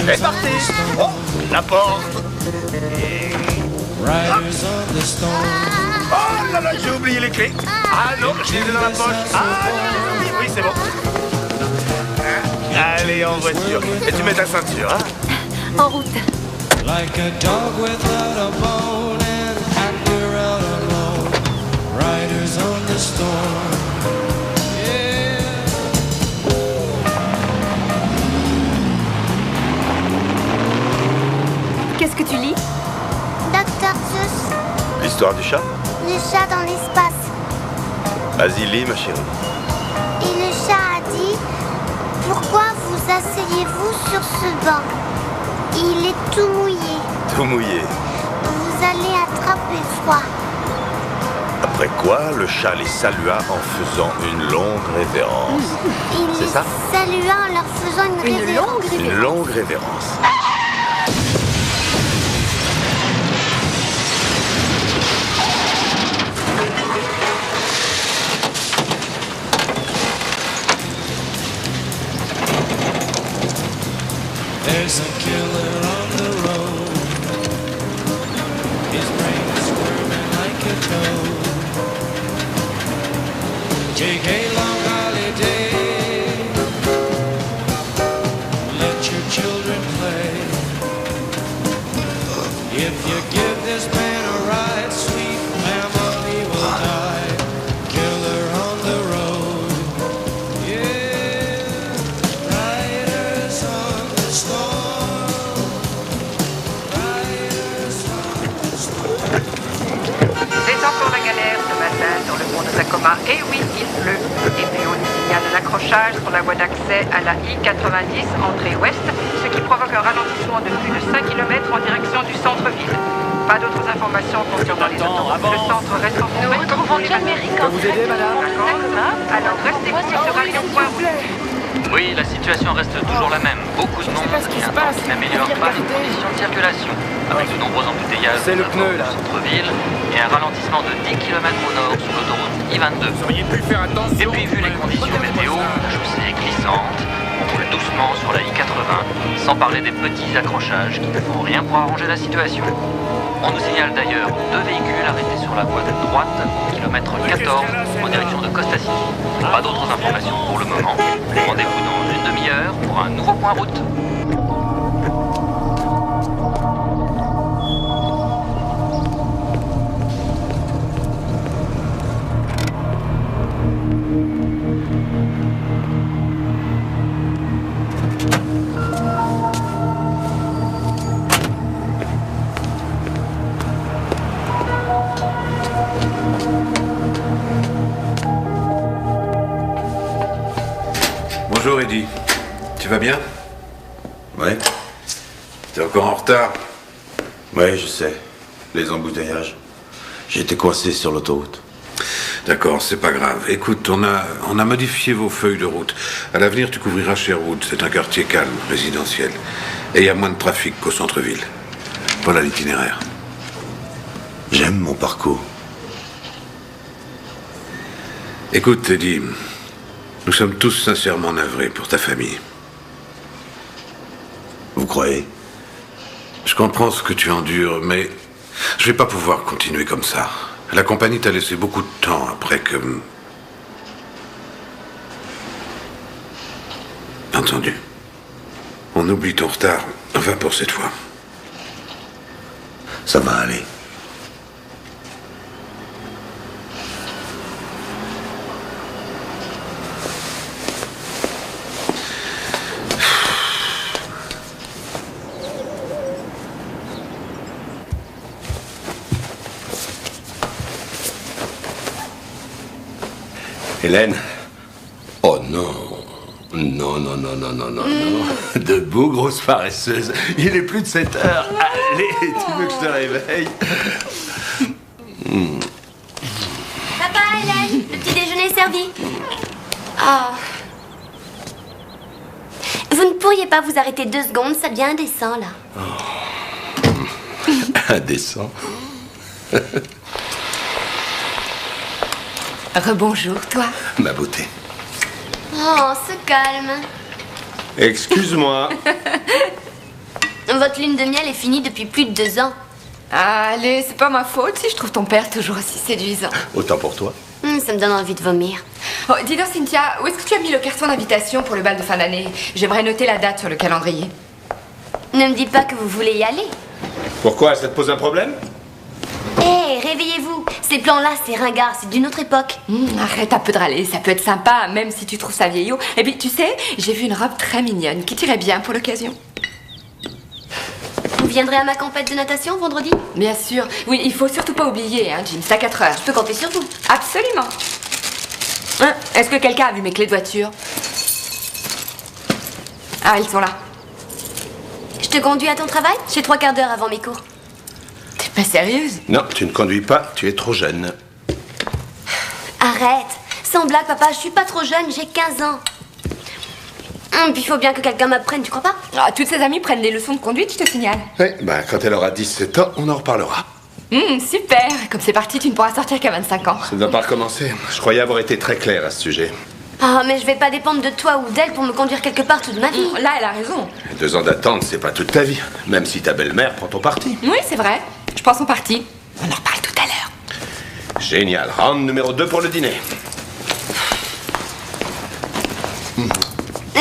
C'est parti. Oh, la porte. Et... Oh là là, j'ai oublié les clés. Ah non, je les ai dans la poche. Ah non, oui, c'est bon. Allez, en voiture. Et tu mets ta ceinture, hein? En route. Like a dog without a bone and we're out alone. Riders on the storm. Yeah. Qu'est-ce que tu lis? Docteur Seuss, L'histoire du chat? le chat dans l'espace. Vas-y, lis, ma chérie. Et le chat a dit, pourquoi vous asseyez-vous sur ce banc? Il est tout mouillé. Tout mouillé. Vous allez attraper froid. Après quoi, le chat les salua en faisant une longue révérence. Il C'est les ça? salua en leur faisant une révérence. Une longue révérence. There's a killer on the road. His brain is squirming like a toad. Take a long holiday. Let your children play. If you give this man a ride, sweet family will die. Killer on the road. Yeah. Riders on the storm. Riders on the storm. C'est encore la galère ce matin sur le pont de Tacoma. Et oui, il pleut. Et puis on nous signale un accrochage sur la voie d'accès à la I-90, entrée ouest, ce qui provoque un ralentissement de plus de 5 km en direction du centre-ville. Pas d'autres informations concernant les autoroutes. Le centre reste en Nous retrouvons John Merrick en direct du pont de Tacoma. Alors restez coincés sur Radio Point Rouge. Oui, la situation reste toujours la même. Beaucoup de monde et un temps qui n'améliore pas les conditions de circulation. Avec de nombreux embouteillages C'est le pneu, là. au centre-ville et un ralentissement de 10 km au nord sur l'autoroute I-22. Vous auriez pu faire attention. Et puis, vu les conditions météo, la chaussée est glissante, on roule doucement sur la I-80, sans parler des petits accrochages qui ne font rien pour arranger la situation. On nous signale d'ailleurs 2 véhicules arrêtés sur la voie de droite au kilomètre 14 en direction de Costa City. Pas d'autres informations pour le moment. Rendez-vous dans une demi-heure pour un nouveau point route. Bonjour Eddie, tu vas bien? Ouais. T'es encore en retard? Ouais, je sais. Les embouteillages. J'ai été coincé sur l'autoroute. D'accord, c'est pas grave. Écoute, on a modifié vos feuilles de route. À l'avenir, tu couvriras Sherwood. C'est un quartier calme, résidentiel. Et il y a moins de trafic qu'au centre-ville. Voilà l'itinéraire. J'aime mon parcours. Écoute, Eddie, nous sommes tous sincèrement navrés pour ta famille. Vous croyez? Je comprends ce que tu endures, mais je vais pas pouvoir continuer comme ça. La compagnie t'a laissé beaucoup de temps après que... Entendu. On oublie ton retard, enfin pour cette fois. Ça va aller. Hélène? Oh non. Non, non, non, non, non, non, non. Debout, grosse paresseuse. Il est plus de 7 heures. Allez, tu veux que je te réveille? Papa, Hélène, le petit déjeuner est servi. Oh. Vous ne pourriez pas vous arrêter 2 secondes, ça devient indécent, là. Indécent. Rebonjour, toi. Ma beauté. Oh, ce calme. Excuse-moi. Votre lune de miel est finie depuis plus de 2 ans. Allez, c'est pas ma faute si je trouve ton père toujours aussi séduisant. Autant pour toi. Ça me donne envie de vomir. Oh, dis donc, Cynthia, où est-ce que tu as mis le carton d'invitation pour le bal de fin d'année? J'aimerais noter la date sur le calendrier. Ne me dites pas que vous voulez y aller. Pourquoi? Ça te pose un problème? Hé, réveillez-vous. Ces plans-là, c'est ringard, c'est d'une autre époque. Arrête un peu de râler, ça peut être sympa, même si tu trouves ça vieillot. Et puis, tu sais, j'ai vu une robe très mignonne qui t'irait bien pour l'occasion. Vous viendrez à ma compète de natation vendredi? Bien sûr. Oui, il faut surtout pas oublier, hein, Jim, c'est à 4 heures. Je peux compter sur vous. Absolument. Hein, est-ce que quelqu'un a vu mes clés de voiture? Ah, ils sont là. Je te conduis à ton travail? J'ai 3 quarts d'heure avant mes cours. T'es pas sérieuse? Non, tu ne conduis pas, tu es trop jeune. Arrête. Sans blague, papa, je suis pas trop jeune, j'ai 15 ans. Puis il faut bien que quelqu'un m'apprenne, tu crois pas? Ah, toutes ses amies prennent des leçons de conduite, je te signale. Oui, quand elle aura 17 ans, on en reparlera. Super. Comme c'est parti, tu ne pourras sortir qu'à 25 ans. Ça ne va pas recommencer. Je croyais avoir été très clair à ce sujet. Ah, mais je vais pas dépendre de toi ou d'elle pour me conduire quelque part toute ma vie. Là, elle a raison. 2 ans d'attente, c'est pas toute ta vie. Même si ta belle-mère prend ton parti. Oui, c'est vrai. Je prends son parti. On en reparle tout à l'heure. Génial. Round numéro 2 pour le dîner.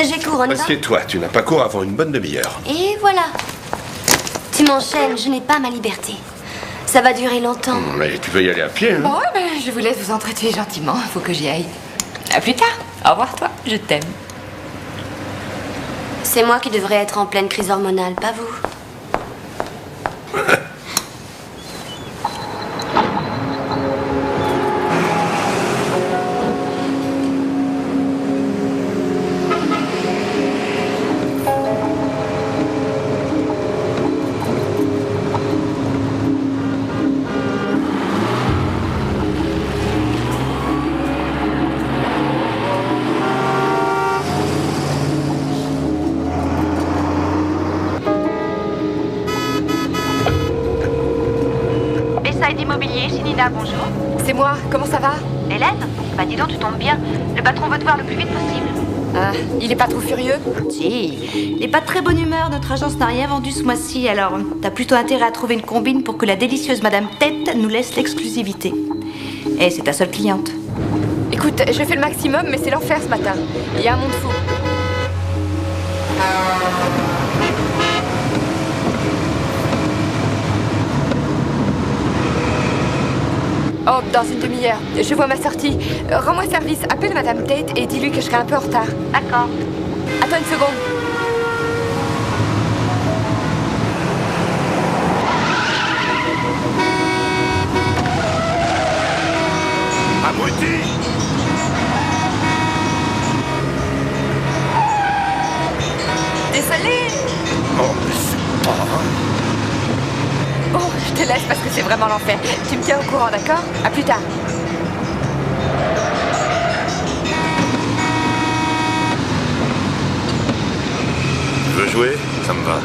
J'ai cours, on y va? Assieds-toi, tu n'as pas cours avant une bonne demi-heure. Et voilà. Tu m'enchaînes, je n'ai pas ma liberté. Ça va durer longtemps. Mais tu peux y aller à pied, hein? Bon, ben, je vous laisse vous entretuer gentiment. Faut que j'y aille. À plus tard. Au revoir, toi. Je t'aime. C'est moi qui devrais être en pleine crise hormonale, pas vous. Immobilier, chez Nina, bonjour. C'est moi. Comment ça va? Hélène? Bah dis donc, tu tombes bien. Le patron veut te voir le plus vite possible. Ah, il est pas trop furieux? Si, il est pas de très bonne humeur, notre agence n'a rien vendu ce mois-ci, alors t'as plutôt intérêt à trouver une combine pour que la délicieuse Madame Tête nous laisse l'exclusivité. Et c'est ta seule cliente. Écoute, je fais le maximum, mais c'est l'enfer ce matin. Il y a un monde fou. Oh, dans une demi-heure. Je vois ma sortie. Rends-moi service. Appelle Madame Tate et dis-lui que je serai un peu en retard. D'accord. Attends une seconde. Abruti! Désolée. Oh, mais c'est pas... Bon, je te laisse parce que c'est vraiment l'enfer. Tu me tiens au courant, d'accord? À plus tard. Tu veux jouer? Ça me va.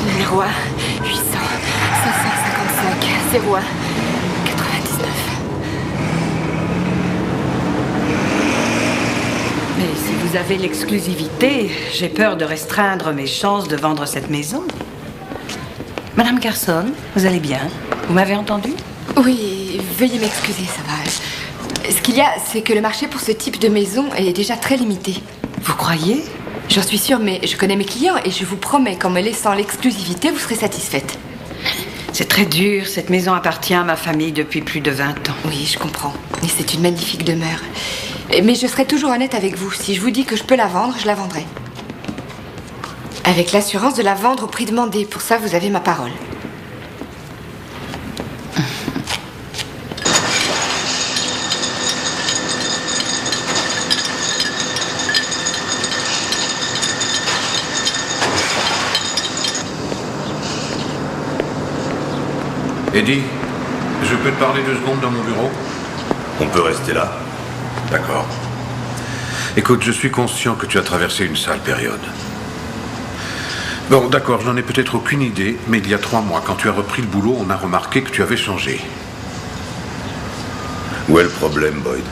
Numéro 1, 800, 555, 01, 99. Mais si vous avez l'exclusivité, j'ai peur de restreindre mes chances de vendre cette maison. Madame Carson, vous allez bien? Vous m'avez entendu? Oui, veuillez m'excuser, ça va. Ce qu'il y a, c'est que le marché pour ce type de maison est déjà très limité. Vous croyez? J'en suis sûre, mais je connais mes clients et je vous promets qu'en me laissant l'exclusivité, vous serez satisfaite. C'est très dur, cette maison appartient à ma famille depuis plus de 20 ans. Oui, je comprends. Et c'est une magnifique demeure. Mais je serai toujours honnête avec vous. Si je vous dis que je peux la vendre, je la vendrai. Avec l'assurance de la vendre au prix demandé. Pour ça, vous avez ma parole. Eddie, je peux te parler 2 secondes dans mon bureau? On peut rester là. D'accord. Écoute, je suis conscient que tu as traversé une sale période. Bon, d'accord, je n'en ai peut-être aucune idée, mais il y a 3 mois, quand tu as repris le boulot, on a remarqué que tu avais changé. Où est le problème, Boyd?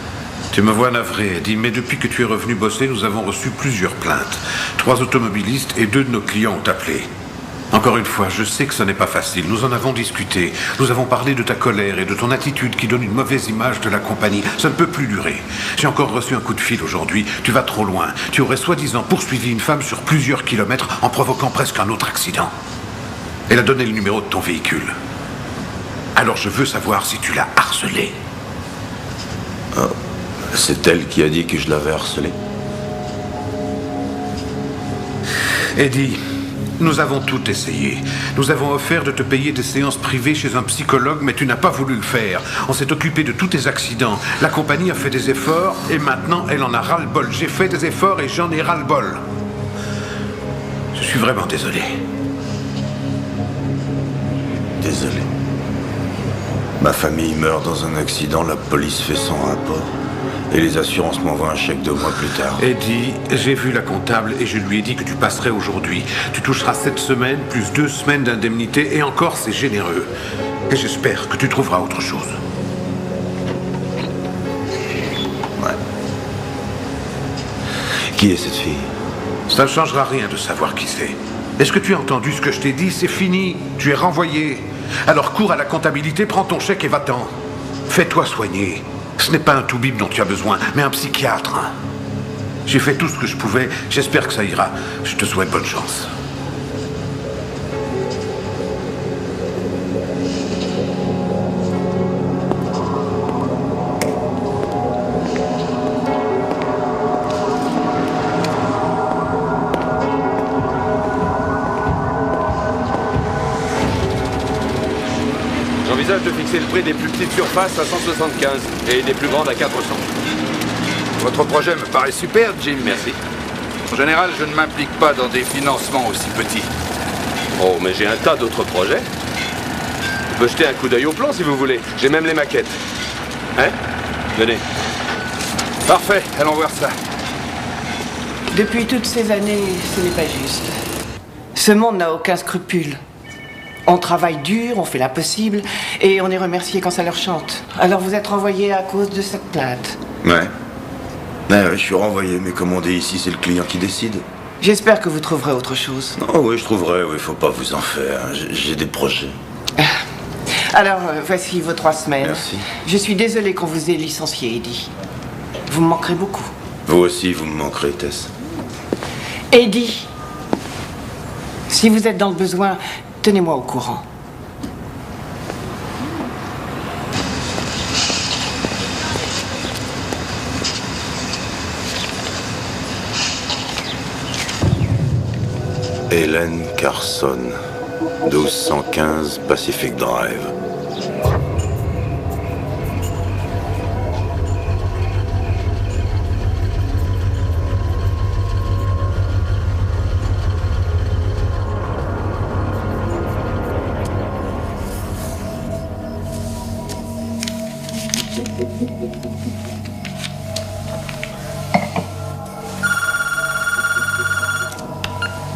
Tu me vois navré, Eddie, mais depuis que tu es revenu bosser, nous avons reçu plusieurs plaintes. 3 automobilistes et 2 de nos clients ont appelé. Encore une fois, je sais que ce n'est pas facile. Nous en avons discuté. Nous avons parlé de ta colère et de ton attitude qui donne une mauvaise image de la compagnie. Ça ne peut plus durer. J'ai encore reçu un coup de fil aujourd'hui. Tu vas trop loin. Tu aurais soi-disant poursuivi une femme sur plusieurs kilomètres en provoquant presque un autre accident. Elle a donné le numéro de ton véhicule. Alors je veux savoir si tu l'as harcelée. Oh, c'est elle qui a dit que je l'avais harcelée? Eddie, nous avons tout essayé. Nous avons offert de te payer des séances privées chez un psychologue, mais tu n'as pas voulu le faire. On s'est occupé de tous tes accidents. La compagnie a fait des efforts et maintenant elle en a ras-le-bol. J'ai fait des efforts et j'en ai ras-le-bol. Je suis vraiment désolé. Désolé. Ma famille meurt dans un accident, la police fait son rapport. Et les assurances m'envoient un chèque 2 mois plus tard. Eddie, j'ai vu la comptable et je lui ai dit que tu passerais aujourd'hui. Tu toucheras 7 semaines, plus 2 semaines d'indemnité, et encore, c'est généreux. Et j'espère que tu trouveras autre chose. Ouais. Qui est cette fille? Ça ne changera rien de savoir qui c'est. Est-ce que tu as entendu ce que je t'ai dit? C'est fini. Tu es renvoyé. Alors cours à la comptabilité, prends ton chèque et va-t'en. Fais-toi soigner. Ce n'est pas un toubib dont tu as besoin, mais un psychiatre. J'ai fait tout ce que je pouvais. J'espère que ça ira. Je te souhaite bonne chance. J'envisage de fixer le prix des plus petites surfaces à 175 et des plus grandes à 400. Votre projet me paraît super, Jim. Merci. En général, je ne m'implique pas dans des financements aussi petits. Oh, mais j'ai un tas d'autres projets. On peut jeter un coup d'œil au plan si vous voulez. J'ai même les maquettes. Hein? Venez. Parfait, allons voir ça. Depuis toutes ces années, ce n'est pas juste. Ce monde n'a aucun scrupule. On travaille dur, on fait l'impossible, et on est remercié quand ça leur chante. Alors vous êtes renvoyé à cause de cette plainte. Ouais. Ouais, je suis renvoyé, mais comme on dit ici, c'est le client qui décide. J'espère que vous trouverez autre chose. Oh oui, je trouverai, oui, faut pas vous en faire. J'ai des projets. Alors, voici vos 3 semaines. Merci. Je suis désolée qu'on vous ait licencié, Eddie. Vous me manquerez beaucoup. Vous aussi, vous me manquerez, Tess. Eddie, si vous êtes dans le besoin, tenez-moi au courant. Hélène Carson, 1215 Pacific Drive.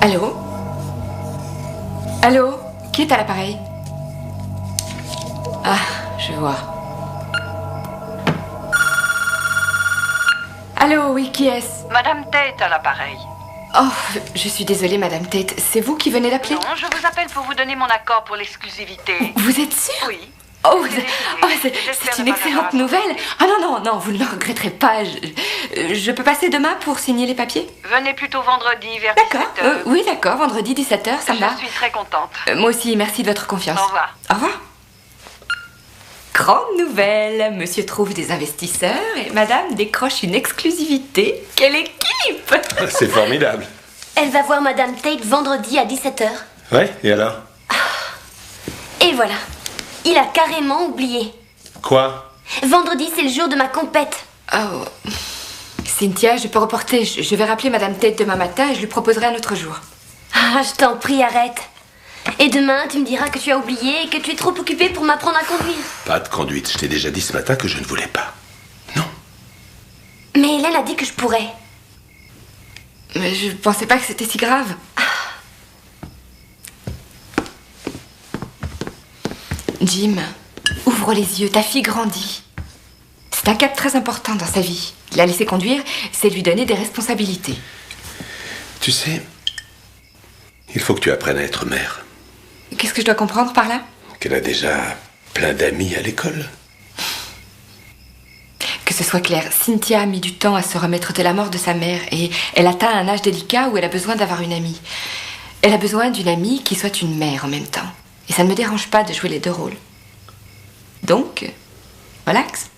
Allô? Allô? Qui est à l'appareil? Ah, je vois. Allô, oui, qui est-ce? Madame Tate à l'appareil. Oh, je suis désolée, Madame Tate. C'est vous qui venez d'appeler? Non, je vous appelle pour vous donner mon accord pour l'exclusivité. Vous êtes sûre? Oui. C'est une excellente nouvelle. Ah non, vous ne le regretterez pas. Je peux passer demain pour signer les papiers? Venez plutôt vendredi vers 17h. D'accord, oui d'accord, vendredi 17h, ça me va. Je suis très contente. Moi aussi, merci de votre confiance. Au revoir. Au revoir. Grande nouvelle, monsieur trouve des investisseurs et madame décroche une exclusivité. Quelle équipe! C'est formidable. Elle va voir Madame Tate vendredi à 17h. Ouais, et alors? Et voilà. Il a carrément oublié. Quoi? Vendredi, c'est le jour de ma compète. Oh. Cynthia, je peux reporter. Je vais rappeler Madame Tate demain matin et je lui proposerai un autre jour. Ah, je t'en prie, arrête. Et demain, tu me diras que tu as oublié et que tu es trop occupée pour m'apprendre à conduire. Pas de conduite. Je t'ai déjà dit ce matin que je ne voulais pas. Mais Hélène a dit que je pourrais. Mais je pensais pas que c'était si grave. Jim, ouvre les yeux, ta fille grandit. C'est un cap très important dans sa vie. La laisser conduire, c'est lui donner des responsabilités. Tu sais, il faut que tu apprennes à être mère. Qu'est-ce que je dois comprendre par là? Qu'elle a déjà plein d'amis à l'école. Que ce soit clair, Cynthia a mis du temps à se remettre de la mort de sa mère et elle atteint un âge délicat où elle a besoin d'avoir une amie. Elle a besoin d'une amie qui soit une mère en même temps. Et ça ne me dérange pas de jouer les deux rôles. Donc, relax.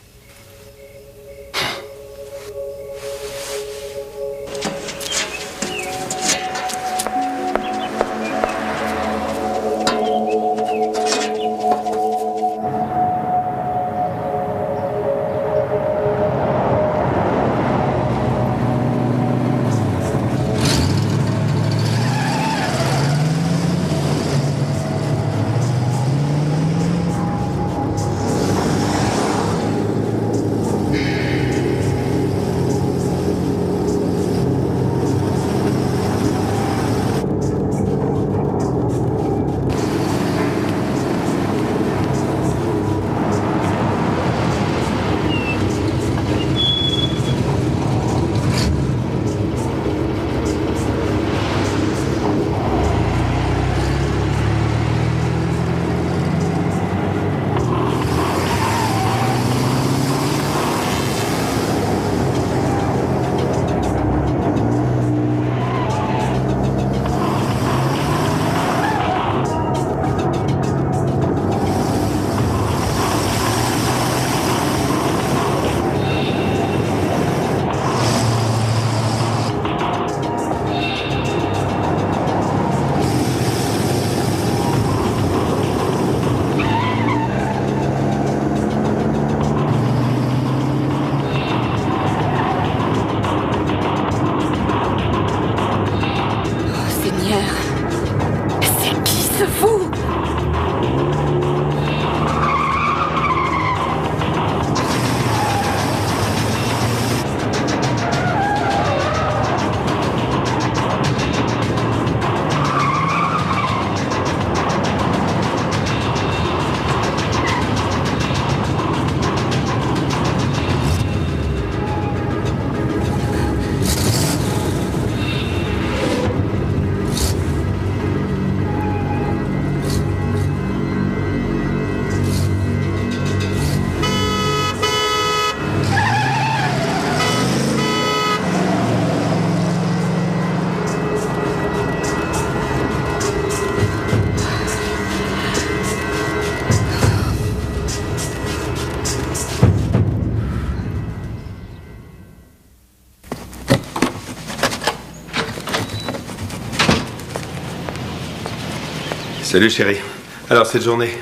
Salut chérie. Alors cette journée?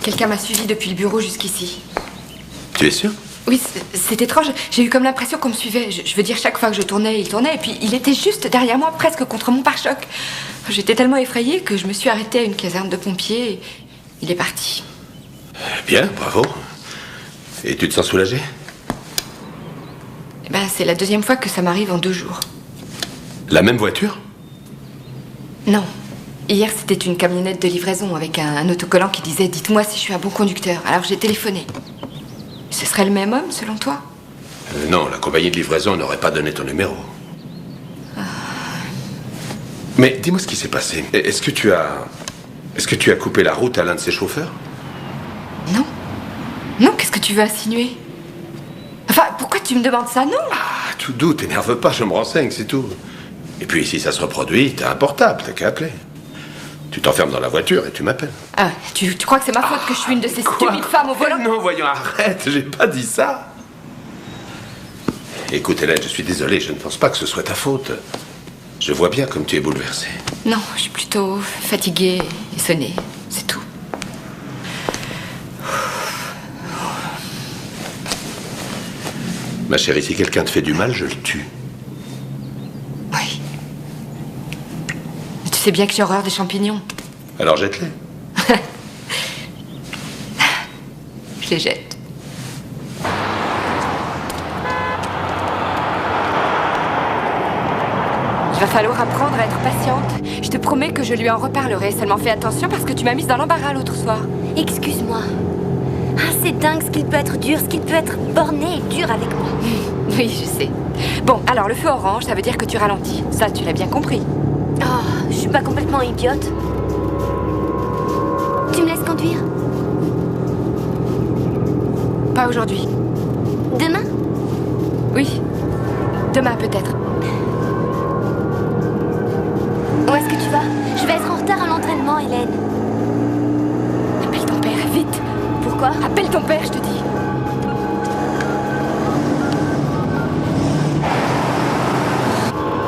Quelqu'un m'a suivi depuis le bureau jusqu'ici. Tu es sûr? Oui, c'est étrange. J'ai eu comme l'impression qu'on me suivait. Je veux dire, chaque fois que je tournais, il tournait. Et puis, il était juste derrière moi, presque contre mon pare-choc. J'étais tellement effrayée que je me suis arrêtée à une caserne de pompiers. Et il est parti. Bien, bravo. Et tu te sens soulagée? Eh ben, c'est la deuxième fois que ça m'arrive en 2 jours. La même voiture? Non. Hier, c'était une camionnette de livraison avec un autocollant qui disait « Dites-moi si je suis un bon conducteur ». Alors j'ai téléphoné. Ce serait le même homme, selon toi? Non, la compagnie de livraison n'aurait pas donné ton numéro. Mais dis-moi ce qui s'est passé. Est-ce que tu as Est-ce que tu as coupé la route à l'un de ses chauffeurs? Non. Non, qu'est-ce que tu veux insinuer? Enfin, pourquoi tu me demandes ça? Non. Ah, tout doux, t'énerve pas, je me renseigne, c'est tout. Et puis, si ça se reproduit, t'as un portable, t'as qu'à appeler. Tu t'enfermes dans la voiture et tu m'appelles. Ah, tu crois que c'est ma faute que je suis une de ces stupides femmes au volant? Non, voyons, arrête, j'ai pas dit ça. Écoute, Hélène, je suis désolé, je ne pense pas que ce soit ta faute. Je vois bien comme tu es bouleversée. Non, je suis plutôt fatiguée et sonnée, c'est tout. Ma chérie, si quelqu'un te fait du mal, je le tue. Oui. Mais tu sais bien que j'ai horreur des champignons. Alors jette-les. Je les jette. Il va falloir apprendre à être patiente. Je te promets que je lui en reparlerai. Seulement fais attention parce que tu m'as mise dans l'embarras l'autre soir. Excuse-moi. Ah, c'est dingue ce qu'il peut être dur, ce qu'il peut être borné et dur avec moi. Oui, je sais. Bon, alors le feu orange, ça veut dire que tu ralentis. Ça, tu l'as bien compris. Oh, je suis pas complètement idiote. Tu me laisses conduire? Pas aujourd'hui. Demain? Oui. Demain, peut-être. Où est-ce que tu vas? Je vais être en retard à l'entraînement, Hélène. Appelle ton père, vite. Pourquoi? Appelle ton père, je te dis.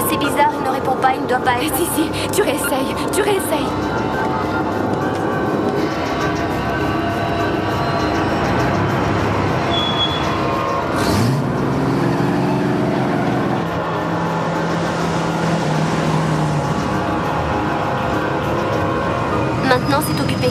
C'est bizarre, il ne répond pas, il ne doit pas être... Si, tu réessayes, tu réessayes. Maintenant, c'est occupé.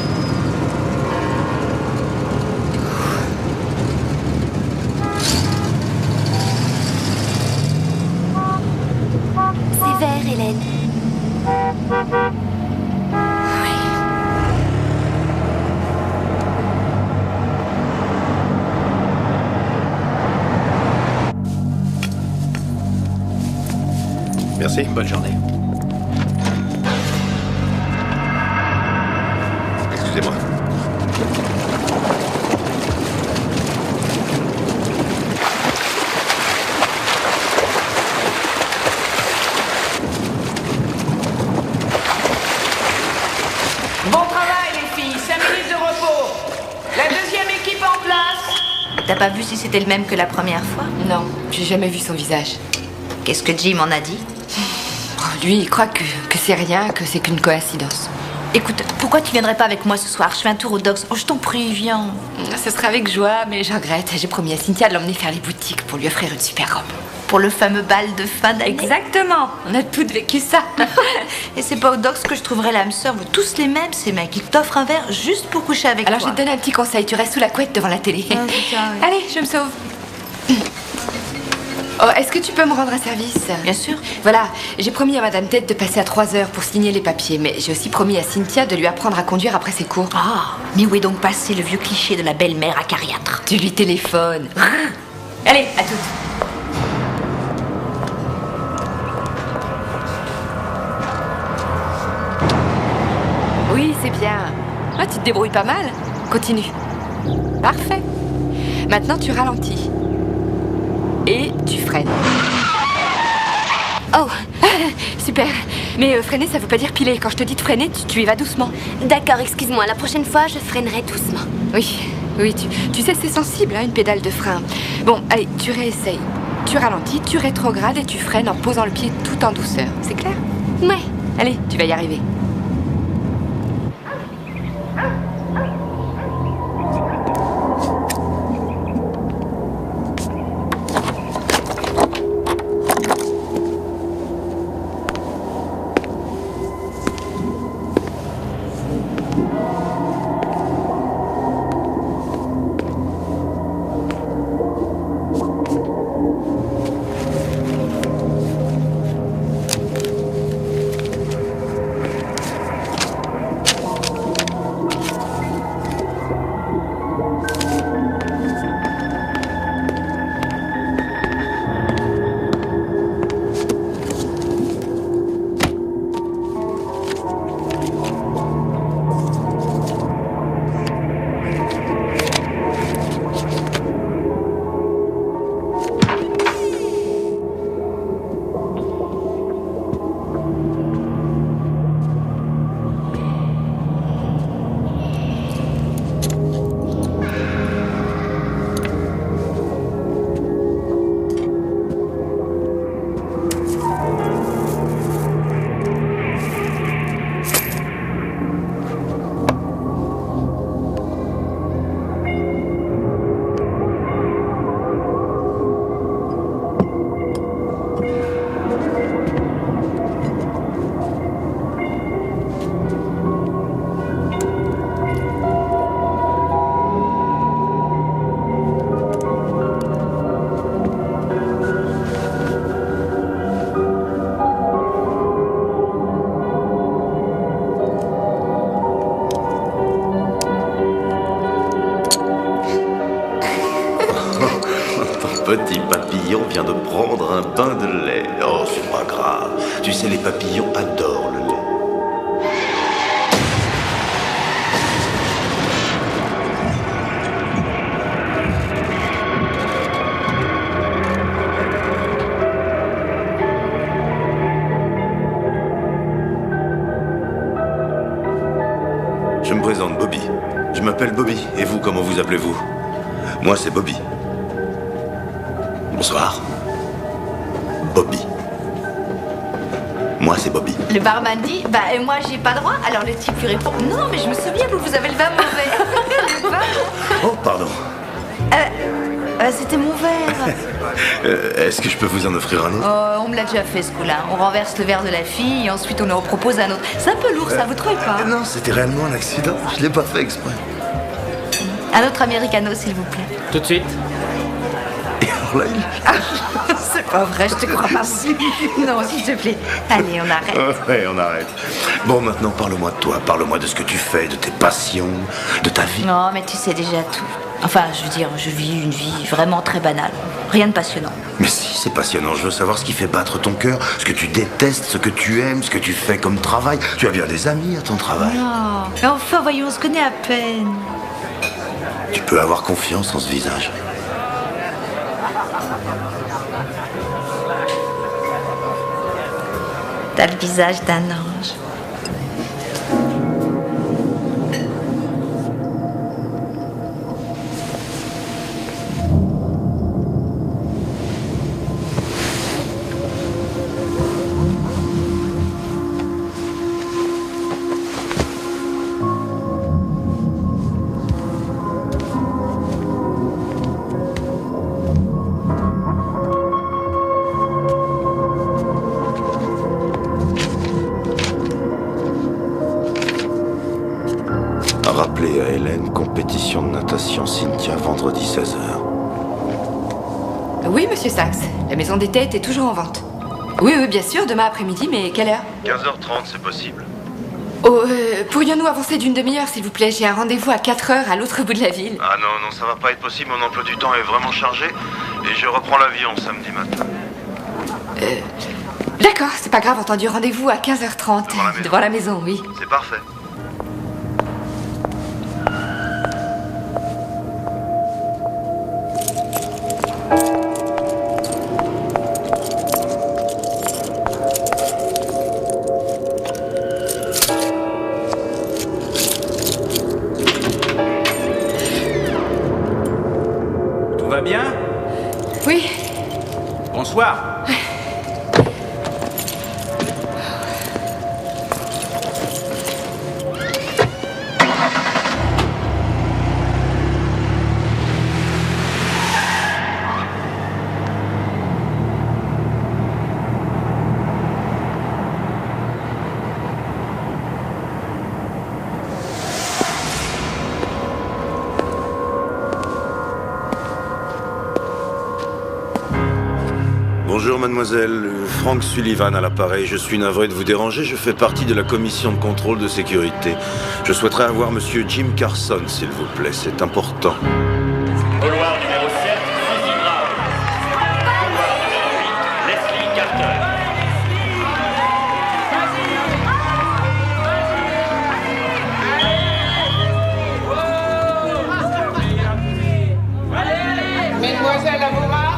C'est vert, Hélène. Merci, bonne journée. Excusez-moi. Bon travail, les filles. 5 minutes de repos. La deuxième équipe en place. T'as pas vu si c'était le même que la première fois? Non, j'ai jamais vu son visage. Qu'est-ce que Jim en a dit? Lui, il croit que c'est rien, que c'est qu'une coïncidence. Écoute, pourquoi tu viendrais pas avec moi ce soir? Je fais un tour au Docks. Oh, je t'en prie, viens. Ce sera avec joie, mais je regrette. J'ai promis à Cynthia de l'emmener faire les boutiques pour lui offrir une super robe. Pour le fameux bal de fin d'année. Exactement. On a toutes vécu ça. Et c'est pas au Docks que je trouverai l'âme sœur. Vous tous les mêmes, ces mecs. Ils t'offrent un verre juste pour coucher avec Alors toi. je vais te donner un petit conseil. Tu restes sous la couette devant la télé. Ah, putain, oui. Allez, je me sauve. Oh, est-ce que tu peux me rendre un service? Bien sûr. Voilà, j'ai promis à Madame Tête de passer à 3h pour signer les papiers, mais j'ai aussi promis à Cynthia de lui apprendre à conduire après ses cours. Ah, mais où est donc passé le vieux cliché de la belle-mère acariâtre? Tu lui téléphones. Allez, à toutes. Oui, c'est bien. Ah, tu te débrouilles pas mal. Continue. Parfait. Maintenant, tu ralentis. Et tu freines. Oh, super. Mais freiner, ça veut pas dire piler. Quand je te dis de freiner, tu y vas doucement. d'accord, excuse-moi. La prochaine fois, je freinerai doucement. Oui, tu sais, c'est sensible, hein, une pédale de frein. Bon, allez, tu réessayes. Tu ralentis, tu rétrogrades et tu freines en posant le pied tout en douceur. C'est clair? Ouais. Allez, tu vas y arriver. petit papillon vient de prendre un bain de lait. Oh, c'est pas grave. Tu sais, les papillons adorent le lait. Je me présente, Bobby. Je m'appelle Bobby. Et vous, comment vous appelez-vous? Moi, c'est Bobby. Bonsoir. Bobby. Moi, c'est Bobby. Le barman dit, bah et moi j'ai pas droit. Alors le type lui répond, non mais je me souviens, vous avez le vin mauvais. Le vin. Oh, pardon. C'était mon verre. Est-ce que je peux vous en offrir un autre? On me l'a déjà fait ce coup-là. On renverse le verre de la fille et ensuite on en propose un autre. C'est un peu lourd ça, vous trouvez pas? Non, c'était réellement un accident. Je l'ai pas fait exprès. Un autre americano s'il vous plaît. Tout de suite. Et alors là, C'est pas vrai, je te crois pas. Non, s'il te plaît. Allez, on arrête. Ouais, on arrête. Bon, maintenant, parle-moi de toi. Parle-moi de ce que tu fais, de tes passions, de ta vie. Non, mais tu sais déjà tout. Enfin, je veux dire, je vis une vie vraiment très banale. Rien de passionnant. Mais si, c'est passionnant. Je veux savoir ce qui fait battre ton cœur, ce que tu détestes, ce que tu aimes, ce que tu fais comme travail. Tu as bien des amis à ton travail. Non. Mais enfin, voyons, on se connaît à peine. Tu peux avoir confiance en ce visage. T'as le visage d'un ange. Rappelez à Hélène, compétition de natation Cynthia, vendredi 16h. Oui, monsieur Sachs. La maison des têtes est toujours en vente. Oui, bien sûr, demain après-midi, mais quelle heure? 15h30, c'est possible. Oh, pourrions-nous avancer d'une demi-heure, s'il vous plaît? J'ai un rendez-vous à 4h à l'autre bout de la ville. Ah non, ça va pas être possible. Mon emploi du temps est vraiment chargé. Et je reprends l'avion samedi matin. D'accord, c'est pas grave, entendu. Rendez-vous à 15h30. Devant la maison, oui. C'est parfait. Tout va bien? Oui. Bonsoir. Bonjour mademoiselle, Frank Sullivan à l'appareil. Je suis navré de vous déranger, je fais partie de la commission de contrôle de sécurité. Je souhaiterais avoir monsieur Jim Carson, s'il vous plaît, c'est important. Couloir numéro 7, fusil grave. Couloir numéro 8, Leslie Carter. Mesdemoiselles, à vos marques.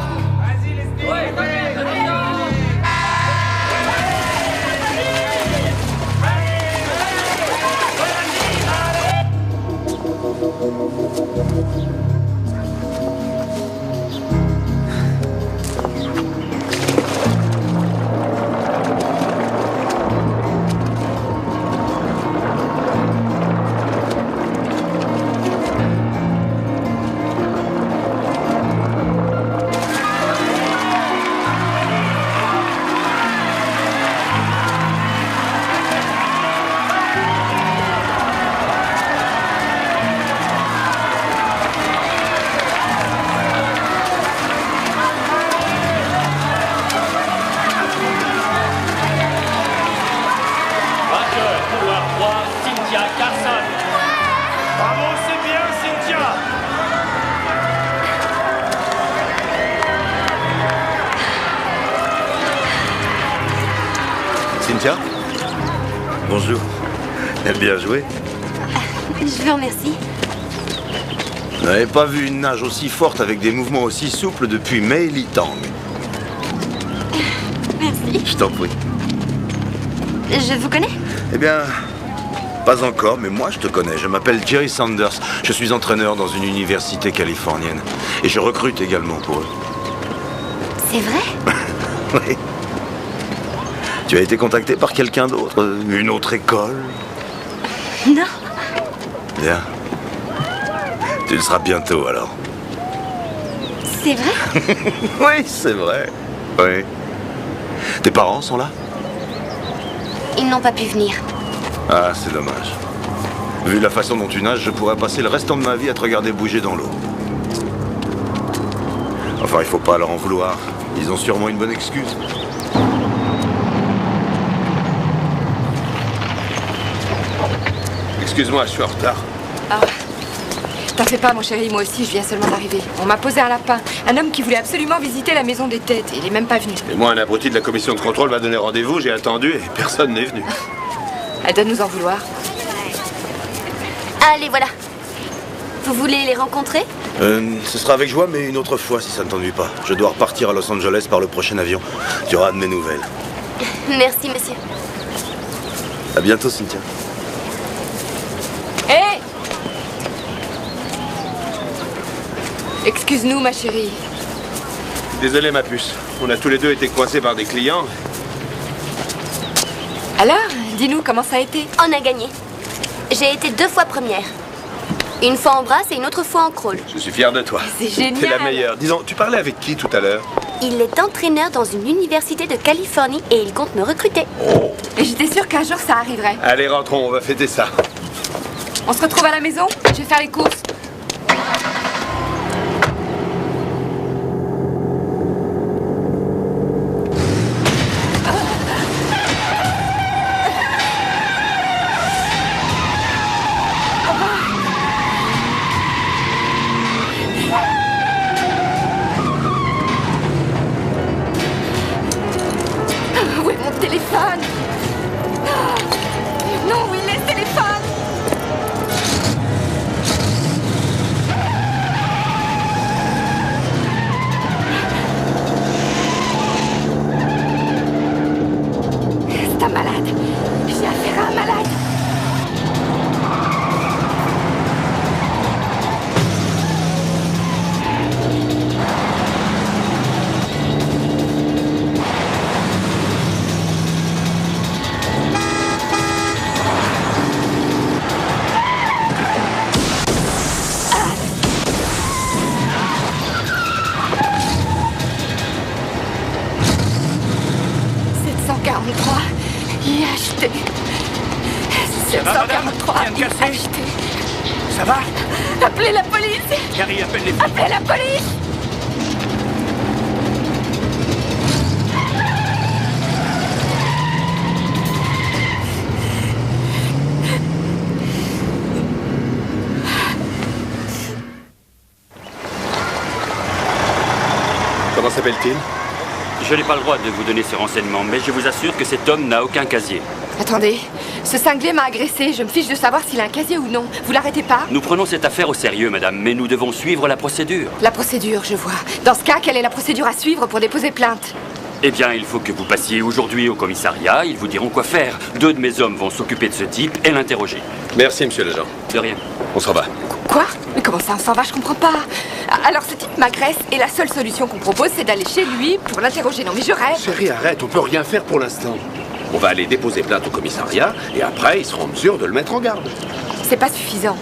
Cynthia? Bonjour. Bien joué. Je vous remercie. Vous n'avez pas vu une nage aussi forte avec des mouvements aussi souples depuis Mei Litang. Merci. Je t'en prie. Je vous connais? Eh bien, pas encore, mais moi je te connais. Je m'appelle Jerry Sanders. Je suis entraîneur dans une université californienne. Et je recrute également pour eux. C'est vrai? Oui. Tu as été contacté par quelqu'un d'autre? Une autre école? Non. Bien. Tu le seras bientôt alors. C'est vrai? Oui, c'est vrai. Oui. Tes parents sont là? Ils n'ont pas pu venir. Ah, c'est dommage. Vu la façon dont tu nages, je pourrais passer le restant de ma vie à te regarder bouger dans l'eau. Enfin, il faut pas leur en vouloir. Ils ont sûrement une bonne excuse. Excuse-moi, je suis en retard. Ah, t'en fais pas, mon chéri, moi aussi, je viens seulement d'arriver. On m'a posé un lapin. Un homme qui voulait absolument visiter la maison des têtes. Et il est même pas venu. Et moi, un abruti de la commission de contrôle m'a donné rendez-vous, j'ai attendu et personne n'est venu. Elle doit nous en vouloir. Allez, voilà. Vous voulez les rencontrer? Ce sera avec joie, mais une autre fois, si ça ne t'ennuie pas. Je dois repartir à Los Angeles par le prochain avion. Tu auras de mes nouvelles. Merci, monsieur. À bientôt, Cynthia. Hé! Excuse-nous, ma chérie. Désolé, ma puce. On a tous les deux été coincés par des clients. Alors, dis-nous comment ça a été. On a gagné. J'ai été 2 fois première. Une fois en brasse et une autre fois en crawl. Je suis fier de toi. C'est génial. T'es la meilleure. Disons, tu parlais avec qui tout à l'heure? Il est entraîneur dans une université de Californie et il compte me recruter. Et j'étais sûre qu'un jour ça arriverait. Allez, rentrons, on va fêter ça. On se retrouve à la maison? Je vais faire les courses. Où est mon téléphone? Non, où est le téléphone? C'est un malade. J'ai affaire à un malade. IHT. 743 IHT. Ça va? Appelez la police. Gary, appelle les flics. Appelez la police. Comment s'appelle-t-il? Je n'ai pas le droit de vous donner ces renseignements, mais je vous assure que cet homme n'a aucun casier. Attendez, ce cinglé m'a agressé. Je me fiche de savoir s'il a un casier ou non. Vous l'arrêtez pas? Nous prenons cette affaire au sérieux, madame, mais nous devons suivre la procédure. La procédure, je vois. Dans ce cas, quelle est la procédure à suivre pour déposer plainte? Eh bien, il faut que vous passiez aujourd'hui au commissariat. Ils vous diront quoi faire. 2 de mes hommes vont s'occuper de ce type et l'interroger. Merci, monsieur l'agent. De rien. On s'en va. Quoi? Mais comment ça, on s'en va? Je comprends pas. Alors, ce type m'agresse et la seule solution qu'on propose, c'est d'aller chez lui pour l'interroger. Non, mais je rêve. Chérie, arrête, on peut rien faire pour l'instant. On va aller déposer plainte au commissariat et après, ils seront en mesure de le mettre en garde. C'est pas suffisant.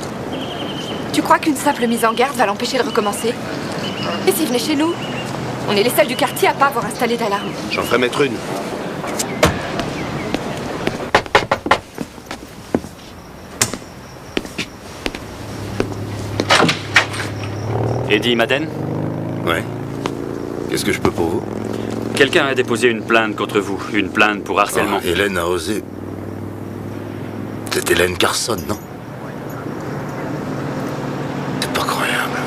Tu crois qu'une simple mise en garde va l'empêcher de recommencer? Et s'il venait chez nous? On est les seuls du quartier à pas avoir installé d'alarme. J'en ferai mettre une. Eddie Madden? Ouais. Qu'est-ce que je peux pour vous? Quelqu'un a déposé une plainte contre vous. Une plainte pour harcèlement. Oh, Hélène a osé. C'est Hélène Carson, non? C'est pas croyable.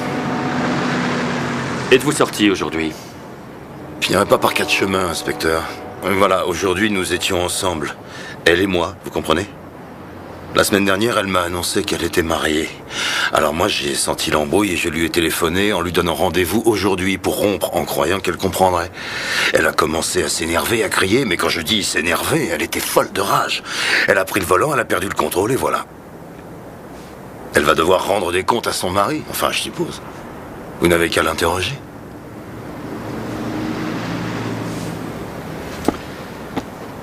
Êtes-vous sorti aujourd'hui? Je n'irai pas par 4 chemins, inspecteur. Voilà, aujourd'hui nous étions ensemble. Elle et moi, vous comprenez? La semaine dernière, elle m'a annoncé qu'elle était mariée. Alors moi, j'ai senti l'embrouille et je lui ai téléphoné en lui donnant rendez-vous aujourd'hui pour rompre en croyant qu'elle comprendrait. Elle a commencé à s'énerver, à crier, mais quand je dis s'énerver, elle était folle de rage. Elle a pris le volant, elle a perdu le contrôle et voilà. Elle va devoir rendre des comptes à son mari, enfin je suppose. Vous n'avez qu'à l'interroger.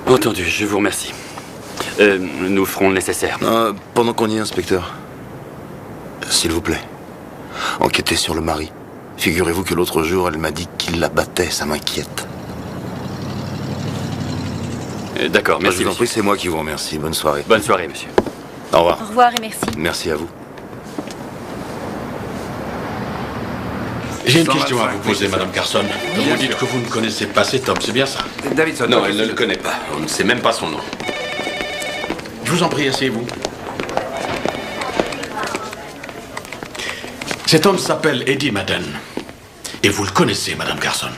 Entendu, je vous remercie. Nous ferons le nécessaire. Pendant qu'on y est, inspecteur, s'il vous plaît, enquêtez sur le mari. Figurez-vous que l'autre jour, elle m'a dit qu'il la battait, ça m'inquiète. D'accord, merci. Je vous en prie, c'est moi qui vous remercie. Bonne soirée. Bonne soirée, monsieur. Au revoir. Au revoir et merci. Merci à vous. J'ai une question à vous poser, Madame Carson. Vous dites que vous ne connaissez pas cet homme, c'est bien ça? Davidson. Non, elle ne le connaît pas. On ne sait même pas son nom. Je vous en prie, asseyez-vous. Cet homme s'appelle Eddie Madden. Et vous le connaissez, Madame Carson?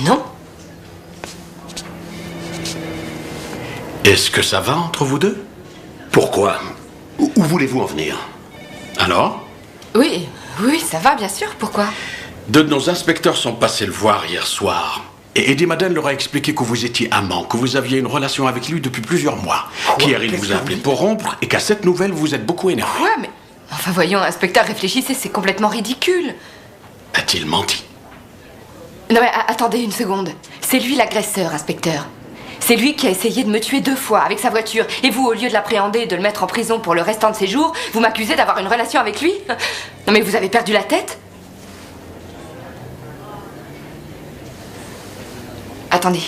Non. Est-ce que ça va entre vous deux? Pourquoi? Où voulez-vous en venir? Alors? Oui, ça va, bien sûr. Pourquoi? Deux de nos inspecteurs sont passés le voir hier soir. Et Eddie Madden leur a expliqué que vous étiez amant, que vous aviez une relation avec lui depuis plusieurs mois. Qu'hier, il vous a appelé pour rompre et qu'à cette nouvelle, vous êtes beaucoup énervé. Quoi, mais... Enfin, voyons, inspecteur, réfléchissez, c'est complètement ridicule. A-t-il menti? Non, mais attendez une seconde. C'est lui l'agresseur, inspecteur. C'est lui qui a essayé de me tuer 2 fois avec sa voiture. Et vous, au lieu de l'appréhender et de le mettre en prison pour le restant de ses jours, vous m'accusez d'avoir une relation avec lui? Non, mais vous avez perdu la tête? Attendez.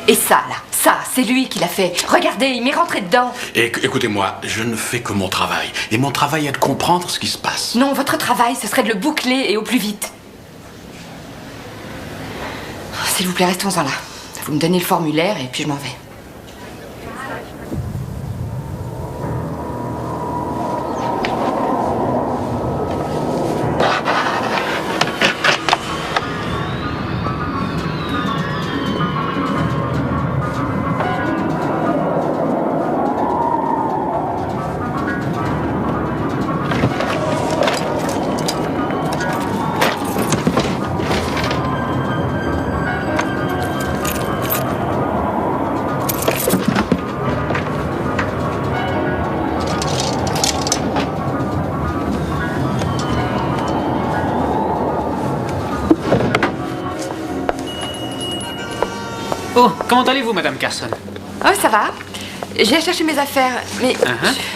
Et ça, là, ça, c'est lui qui l'a fait. Regardez, il m'est rentré dedans. Écoutez-moi, je ne fais que mon travail. Et mon travail est de comprendre ce qui se passe. Non, votre travail, ce serait de le boucler et au plus vite. S'il vous plaît, restons-en là. Vous me donnez le formulaire et puis je m'en vais. Oh, comment allez-vous, Madame Carson? Oh, ça va. J'ai cherché mes affaires, mais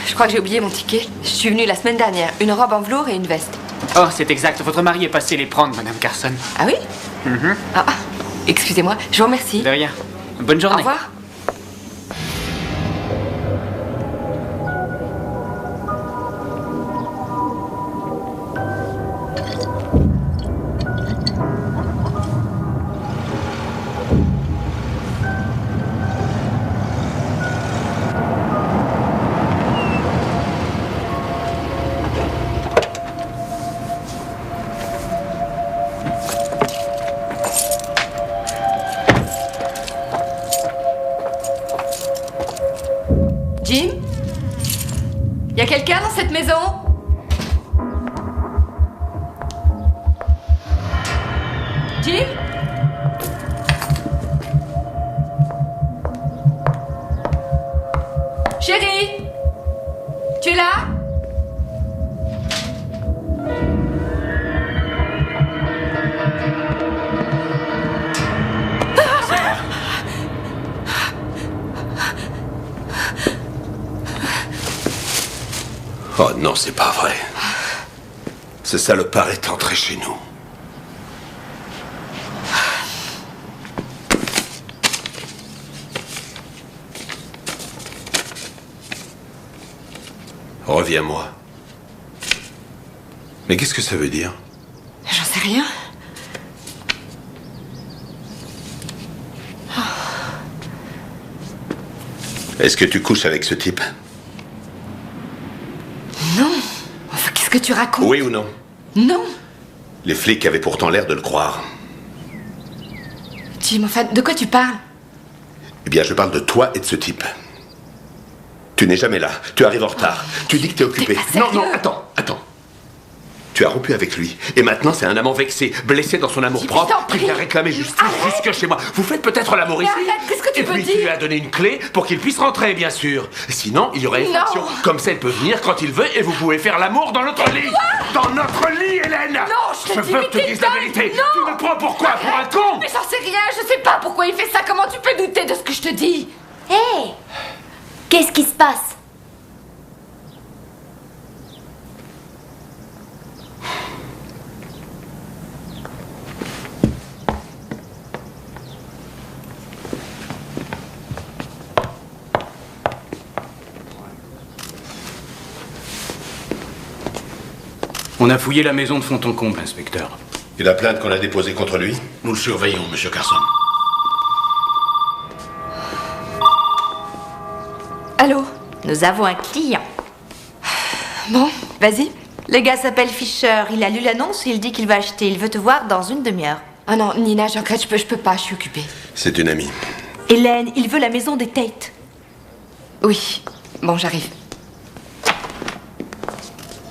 je crois que j'ai oublié mon ticket. Je suis venue la semaine dernière. Une robe en velours et une veste. Oh, c'est exact. Votre mari est passé les prendre, Madame Carson. Ah oui? Ah, excusez-moi. Je vous remercie. De rien. Bonne journée. Au revoir. Jim? Y a quelqu'un dans cette maison? Jim? Chérie? Tu es là? Oh non, c'est pas vrai. Ce salopard est entré chez nous. Reviens-moi. Mais qu'est-ce que ça veut dire? J'en sais rien. Est-ce que tu couches avec ce type? Non. Enfin, qu'est-ce que tu racontes? Oui ou non? Non. Les flics avaient pourtant l'air de le croire. Jim, enfin, de quoi tu parles? Eh bien, je parle de toi et de ce type. Tu n'es jamais là. Tu arrives en retard. Tu dis que t'es occupé. Non, attends. Tu as rompu avec lui. Et maintenant, c'est un amant vexé, blessé dans son amour-propre, qui vient réclamer justice jusque chez moi. Vous faites peut-être l'amour ici. Qu'est-ce que tu veux dire? Et puis, tu lui as donné une clé pour qu'il puisse rentrer, bien sûr. Sinon, il y aurait effraction. Comme ça, il peut venir quand il veut et vous pouvez faire l'amour dans notre lit. Dans notre lit, Hélène. Non, je veux que tu dises la vérité. Non. Tu me prends pour quoi? Pour un con? Mais j'en sais rien, je sais pas pourquoi il fait ça. Comment tu peux douter de ce que je te dis? Hé! Qu'est-ce qui se passe? On a fouillé la maison de fond en comble, inspecteur. Et la plainte qu'on a déposée contre lui? Nous le surveillons, monsieur Carson. Allô? Nous avons un client. Bon, vas-y. Le gars s'appelle Fisher. Il a lu l'annonce et il dit qu'il va acheter. Il veut te voir dans une demi-heure. Ah non, Nina, je regrette, je peux pas, je suis occupée. C'est une amie. Hélène, il veut la maison des Tate. Oui, bon, j'arrive.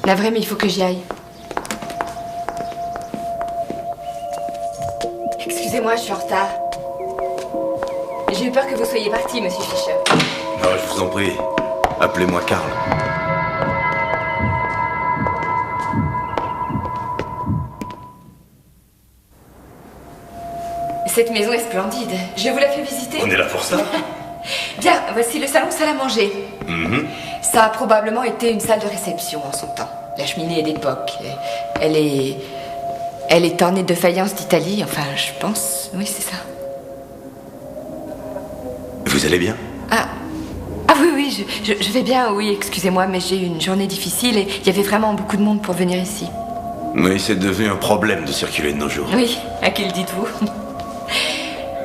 Navré, mais il faut que j'y aille. Excusez-moi, je suis en retard. J'ai eu peur que vous soyez parti, monsieur Fisher. Ah, je vous en prie. Appelez-moi Karl. Cette maison est splendide. Je vous la fais visiter. On est là pour ça? Bien, voici le salon salle à manger. Ça a probablement été une salle de réception en son temps. La cheminée est d'époque. Elle est ornée de faïence d'Italie, enfin, je pense. Oui, c'est ça. Vous allez bien? Ah oui, je vais bien, oui, excusez-moi, mais j'ai eu une journée difficile et il y avait vraiment beaucoup de monde pour venir ici. Oui, c'est devenu un problème de circuler de nos jours. Oui, à qui le dites-vous?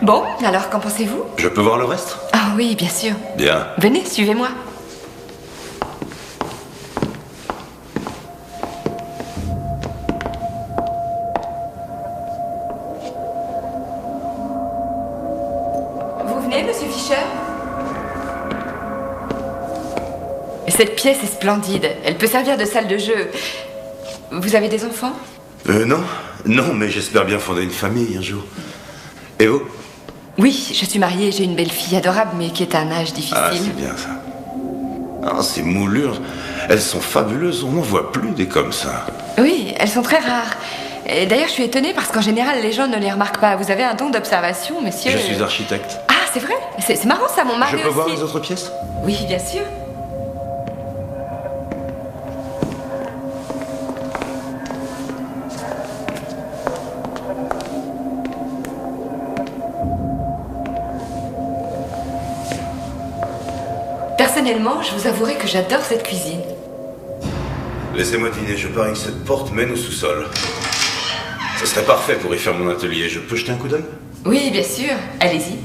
Bon, alors qu'en pensez-vous? Je peux voir le reste? Ah oui, bien sûr. Bien. Venez, suivez-moi. Vous venez, monsieur Fisher? Cette pièce est splendide. Elle peut servir de salle de jeu. Vous avez des enfants? Non, mais j'espère bien fonder une famille un jour. Et vous? Oui, je suis mariée, j'ai une belle fille adorable, mais qui est à un âge difficile. Ah, c'est bien ça. Ah, ces moulures, elles sont fabuleuses, on n'en voit plus des comme ça. Oui, elles sont très rares. Et d'ailleurs, je suis étonnée parce qu'en général, les gens ne les remarquent pas. Vous avez un don d'observation, monsieur. Je suis architecte. Ah, c'est vrai? C'est marrant ça, mon mari Je peux aussi. voir les autres pièces? Oui, bien sûr. Personnellement, je vous avouerai que j'adore cette cuisine. Laissez-moi dîner, je parie que cette porte mène au sous-sol. Ce serait parfait pour y faire mon atelier. Je peux jeter un coup d'œil? Oui, bien sûr. Allez-y.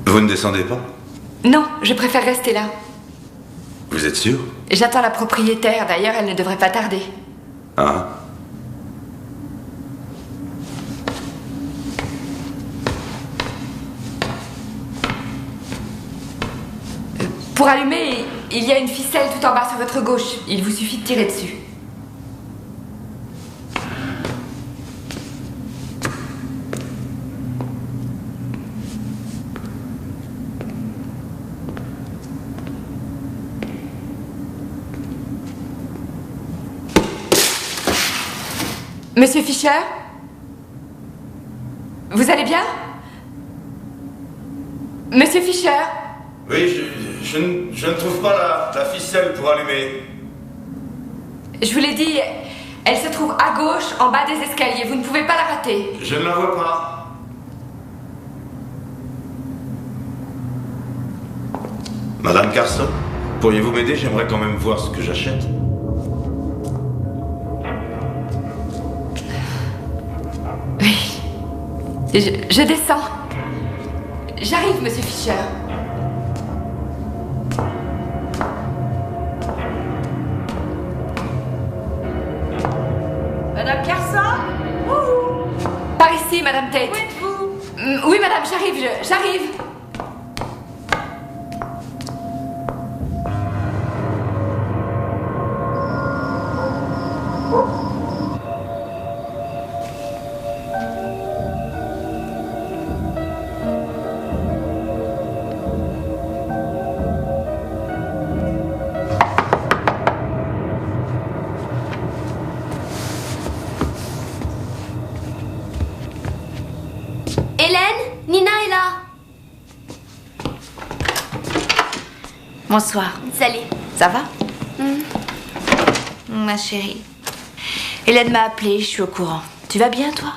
Vous ne descendez pas? Non, je préfère rester là. Vous êtes sûr? J'attends la propriétaire, d'ailleurs, elle ne devrait pas tarder. Ah. Pour allumer, il y a une ficelle tout en bas sur votre gauche. Il vous suffit de tirer dessus. Monsieur Fisher? Vous allez bien? Monsieur Fisher? Oui, je ne trouve pas la ficelle pour allumer. Je vous l'ai dit, elle se trouve à gauche, en bas des escaliers. Vous ne pouvez pas la rater. Je ne la vois pas. Madame Carson, pourriez-vous m'aider? J'aimerais quand même voir ce que j'achète. Oui. Je descends. J'arrive, monsieur Fisher. Madame Carson? Madame Tate. Oui, madame, j'arrive. Nina est là. Bonsoir. Salut. Ça va Ma chérie. Hélène m'a appelée, je suis au courant. Tu vas bien, toi?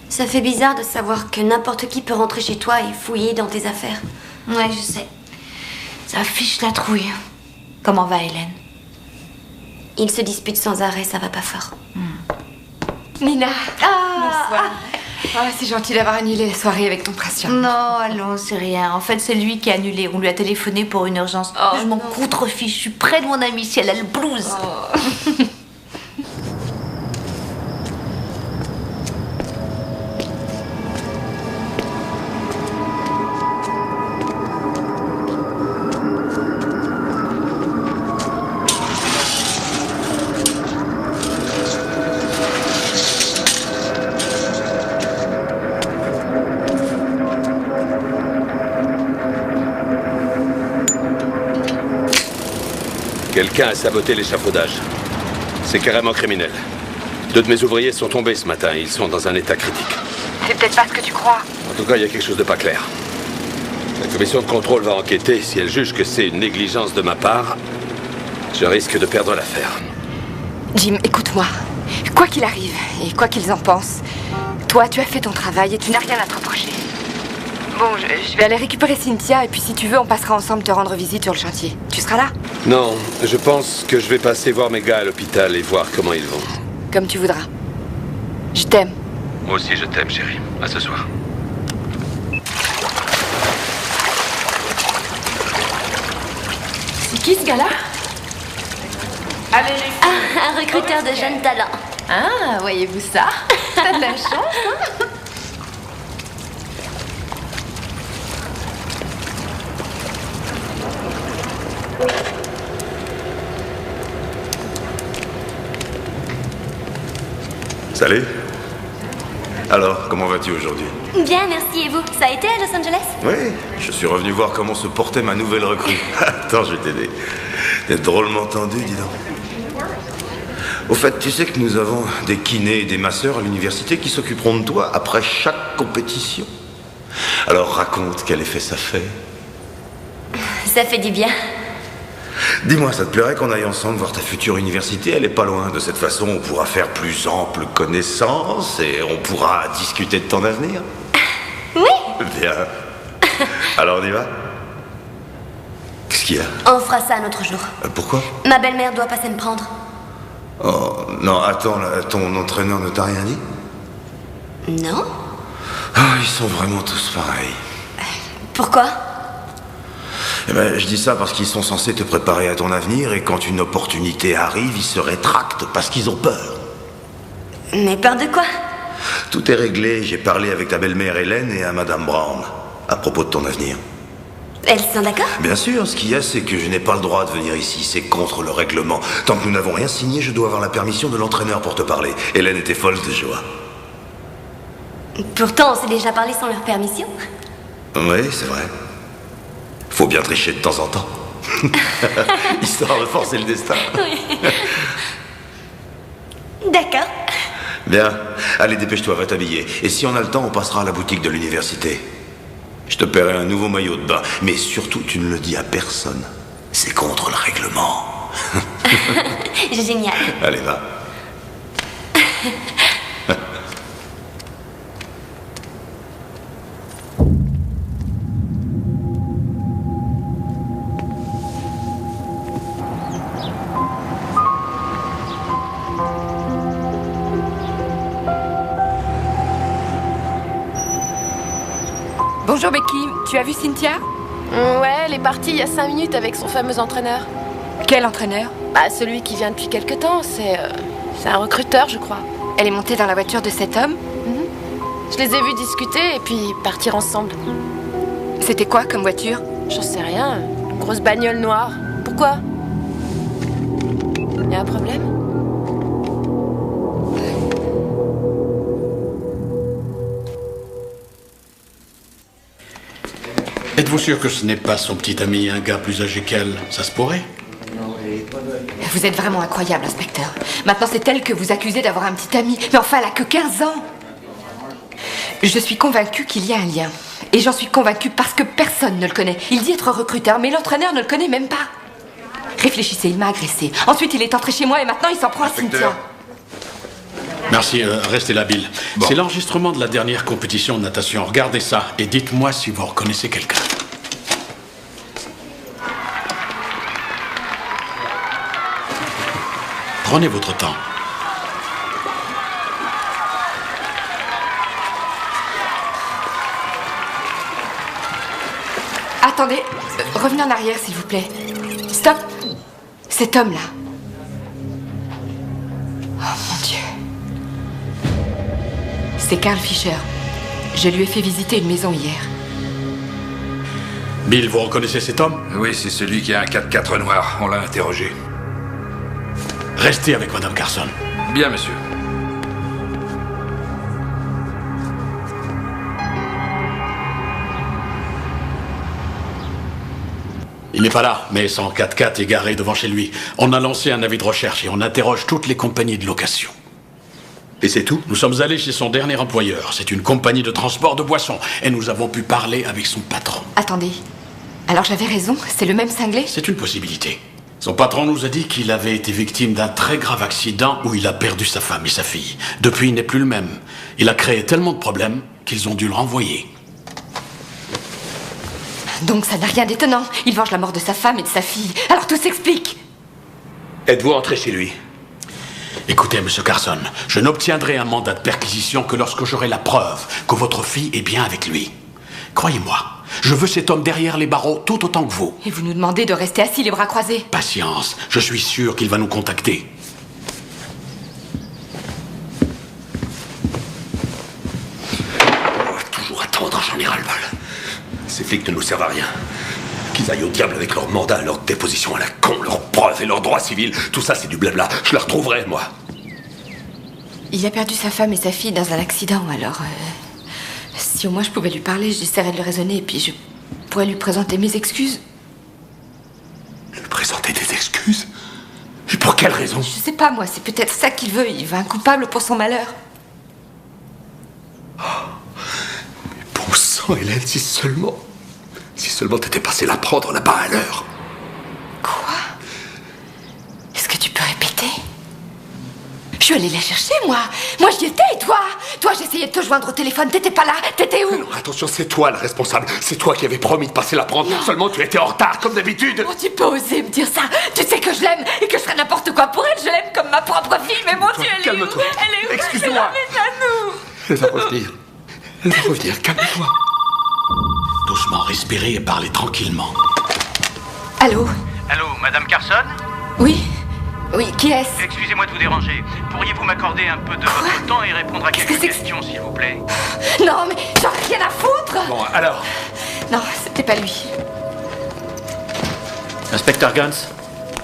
Ça fait bizarre de savoir que n'importe qui peut rentrer chez toi et fouiller dans tes affaires. Ouais, je sais. Ça fiche la trouille. Comment va Hélène? Ils se disputent sans arrêt, ça va pas fort. Nina. Bonsoir. C'est gentil d'avoir annulé la soirée avec ton patient. Non, allons, c'est rien. En fait, c'est lui qui a annulé. On lui a téléphoné pour une urgence. Je m'en contrefiche. Je suis près de mon amie si elle a le blues. Quelqu'un a saboté l'échafaudage. C'est carrément criminel. 2 de mes ouvriers sont tombés ce matin. Ils sont dans un état critique. C'est peut-être pas ce que tu crois. En tout cas, il y a quelque chose de pas clair. La commission de contrôle va enquêter. Si elle juge que c'est une négligence de ma part, je risque de perdre l'affaire. Jim, écoute-moi. Quoi qu'il arrive, et quoi qu'ils en pensent, toi, tu as fait ton travail et tu n'as rien à te reprocher. Bon, je vais aller récupérer Cynthia, et puis si tu veux, on passera ensemble te rendre visite sur le chantier. Tu seras là? Non, je pense que je vais passer voir mes gars à l'hôpital et voir comment ils vont. Comme tu voudras. Je t'aime. Moi aussi, je t'aime, chérie. À ce soir. C'est qui ce gars-là? Allez, les filles. Un recruteur de jeunes talents. Ah, voyez-vous ça? T'as de la chance, hein? Salut. Alors, comment vas-tu aujourd'hui? Bien, merci. Et vous? Ça a été à Los Angeles? Oui, je suis revenu voir comment se portait ma nouvelle recrue. Attends, je vais t'aider. T'es drôlement tendu, dis donc. Au fait, tu sais que nous avons des kinés et des masseurs à l'université qui s'occuperont de toi après chaque compétition. Alors raconte quel effet ça fait. Ça fait du bien. Dis-moi, ça te plairait qu'on aille ensemble voir ta future université? Elle est pas loin. De cette façon, on pourra faire plus ample connaissance et on pourra discuter de ton avenir. Oui. Bien. Alors on y va? Qu'est-ce qu'il y a? On fera ça un autre jour. Pourquoi? Ma belle-mère doit passer me prendre. Oh, non, attends, là, ton entraîneur ne t'a rien dit? Non. Oh, ils sont vraiment tous pareils. Pourquoi? Eh ben, je dis ça parce qu'ils sont censés te préparer à ton avenir et quand une opportunité arrive, ils se rétractent parce qu'ils ont peur. Mais peur de quoi? Tout est réglé, j'ai parlé avec ta belle-mère Hélène et à Madame Brown à propos de ton avenir. Elles sont d'accord? Bien sûr, ce qu'il y a, c'est que je n'ai pas le droit de venir ici, c'est contre le règlement. Tant que nous n'avons rien signé, je dois avoir la permission de l'entraîneur pour te parler. Hélène était folle de joie. Pourtant, on s'est déjà parlé sans leur permission. Oui, c'est vrai. Faut bien tricher de temps en temps. Histoire de forcer le destin. Oui. D'accord. Bien. Allez, dépêche-toi, va t'habiller. Et si on a le temps, on passera à la boutique de l'université. Je te paierai un nouveau maillot de bain. Mais surtout, tu ne le dis à personne. C'est contre le règlement. Génial. Allez, va. Bonjour Becky, tu as vu Cynthia? Ouais, elle est partie il y a 5 minutes avec son fameux entraîneur. Quel entraîneur? Bah, celui qui vient depuis quelque temps, c'est un recruteur, je crois. Elle est montée dans la voiture de cet homme? Je les ai vus discuter et puis partir ensemble. C'était quoi comme voiture? J'en sais rien. Une grosse bagnole noire. Pourquoi? Y a un problème? Êtes-vous sûr que ce n'est pas son petit ami, un gars plus âgé qu'elle? Ça se pourrait? Vous êtes vraiment incroyable, inspecteur. Maintenant, c'est elle que vous accusez d'avoir un petit ami. Mais enfin, elle a que 15 ans. Je suis convaincue qu'il y a un lien. Et j'en suis convaincue parce que personne ne le connaît. Il dit être recruteur, mais l'entraîneur ne le connaît même pas. Réfléchissez, il m'a agressé. Ensuite, il est entré chez moi et maintenant, il s'en prend à Cynthia. Merci, restez là, Bill. Bon. C'est l'enregistrement de la dernière compétition de natation. Regardez ça et dites-moi si vous reconnaissez quelqu'un. Prenez votre temps. Attendez, revenez en arrière, s'il vous plaît. Stop. Cet homme-là. Oh, mon Dieu. C'est Carl Fisher. Je lui ai fait visiter une maison hier. Bill, vous reconnaissez cet homme? Oui, c'est celui qui a un 4x4 noir. On l'a interrogé. Restez avec Madame Carson. Bien, monsieur. Il n'est pas là, mais son 4x4 est garé devant chez lui. On a lancé un avis de recherche et on interroge toutes les compagnies de location. Et c'est tout? Nous sommes allés chez son dernier employeur. C'est une compagnie de transport de boissons. Et nous avons pu parler avec son patron. Attendez. Alors j'avais raison, c'est le même cinglé? C'est une possibilité. Son patron nous a dit qu'il avait été victime d'un très grave accident où il a perdu sa femme et sa fille. Depuis, il n'est plus le même. Il a créé tellement de problèmes qu'ils ont dû le renvoyer. Donc ça n'a rien d'étonnant. Il venge la mort de sa femme et de sa fille. Alors tout s'explique. Êtes-vous entré chez lui? Écoutez, Monsieur Carson, je n'obtiendrai un mandat de perquisition que lorsque j'aurai la preuve que votre fille est bien avec lui. Croyez-moi, je veux cet homme derrière les barreaux tout autant que vous. Et vous nous demandez de rester assis les bras croisés? Patience, je suis sûr qu'il va nous contacter. On va toujours attendre, j'en ai ras-le-bol. Ces flics ne nous servent à rien. Qu'ils aillent au diable avec leur mandat, leur déposition à la con, leurs preuves et leurs droits civils. Tout ça, c'est du blabla. Je la retrouverai, moi. Il a perdu sa femme et sa fille dans un accident, alors... si au moins je pouvais lui parler, j'essaierais de le raisonner et puis je pourrais lui présenter mes excuses. Lui présenter des excuses? Et pour quelle raison? Je sais pas, moi, c'est peut-être ça qu'il veut. Il veut un coupable pour son malheur. Oh, mais bon sang, Hélène, si seulement t'étais passé la prendre là-bas à l'heure. Quoi? Est-ce que tu peux répéter? Je suis allée la chercher, moi. Moi, j'y étais, et toi? Toi, j'essayais de te joindre au téléphone. T'étais pas là. T'étais où? Non, attention, c'est toi le responsable. C'est toi qui avais promis de passer la prendre. Non. Seulement, tu étais en retard, comme d'habitude. Oh, tu peux oser me dire ça? Tu sais que je l'aime et que je ferais n'importe quoi pour elle. Je l'aime comme ma propre fille. Mais mon Dieu, elle est où? Calme-toi. Elle est où? Excuse-moi. Elle va revenir. Elle va revenir. Calme-toi. Doucement, respirez et parlez tranquillement. Allô? Allô, Madame Carson? Oui? Oui, qui est-ce? Excusez-moi de vous déranger. Pourriez-vous m'accorder un peu de votre temps et répondre à quelques questions, s'il vous plaît? Non, mais j'en ai rien à foutre! Bon, alors? Non, c'était pas lui. Inspecteur Guns?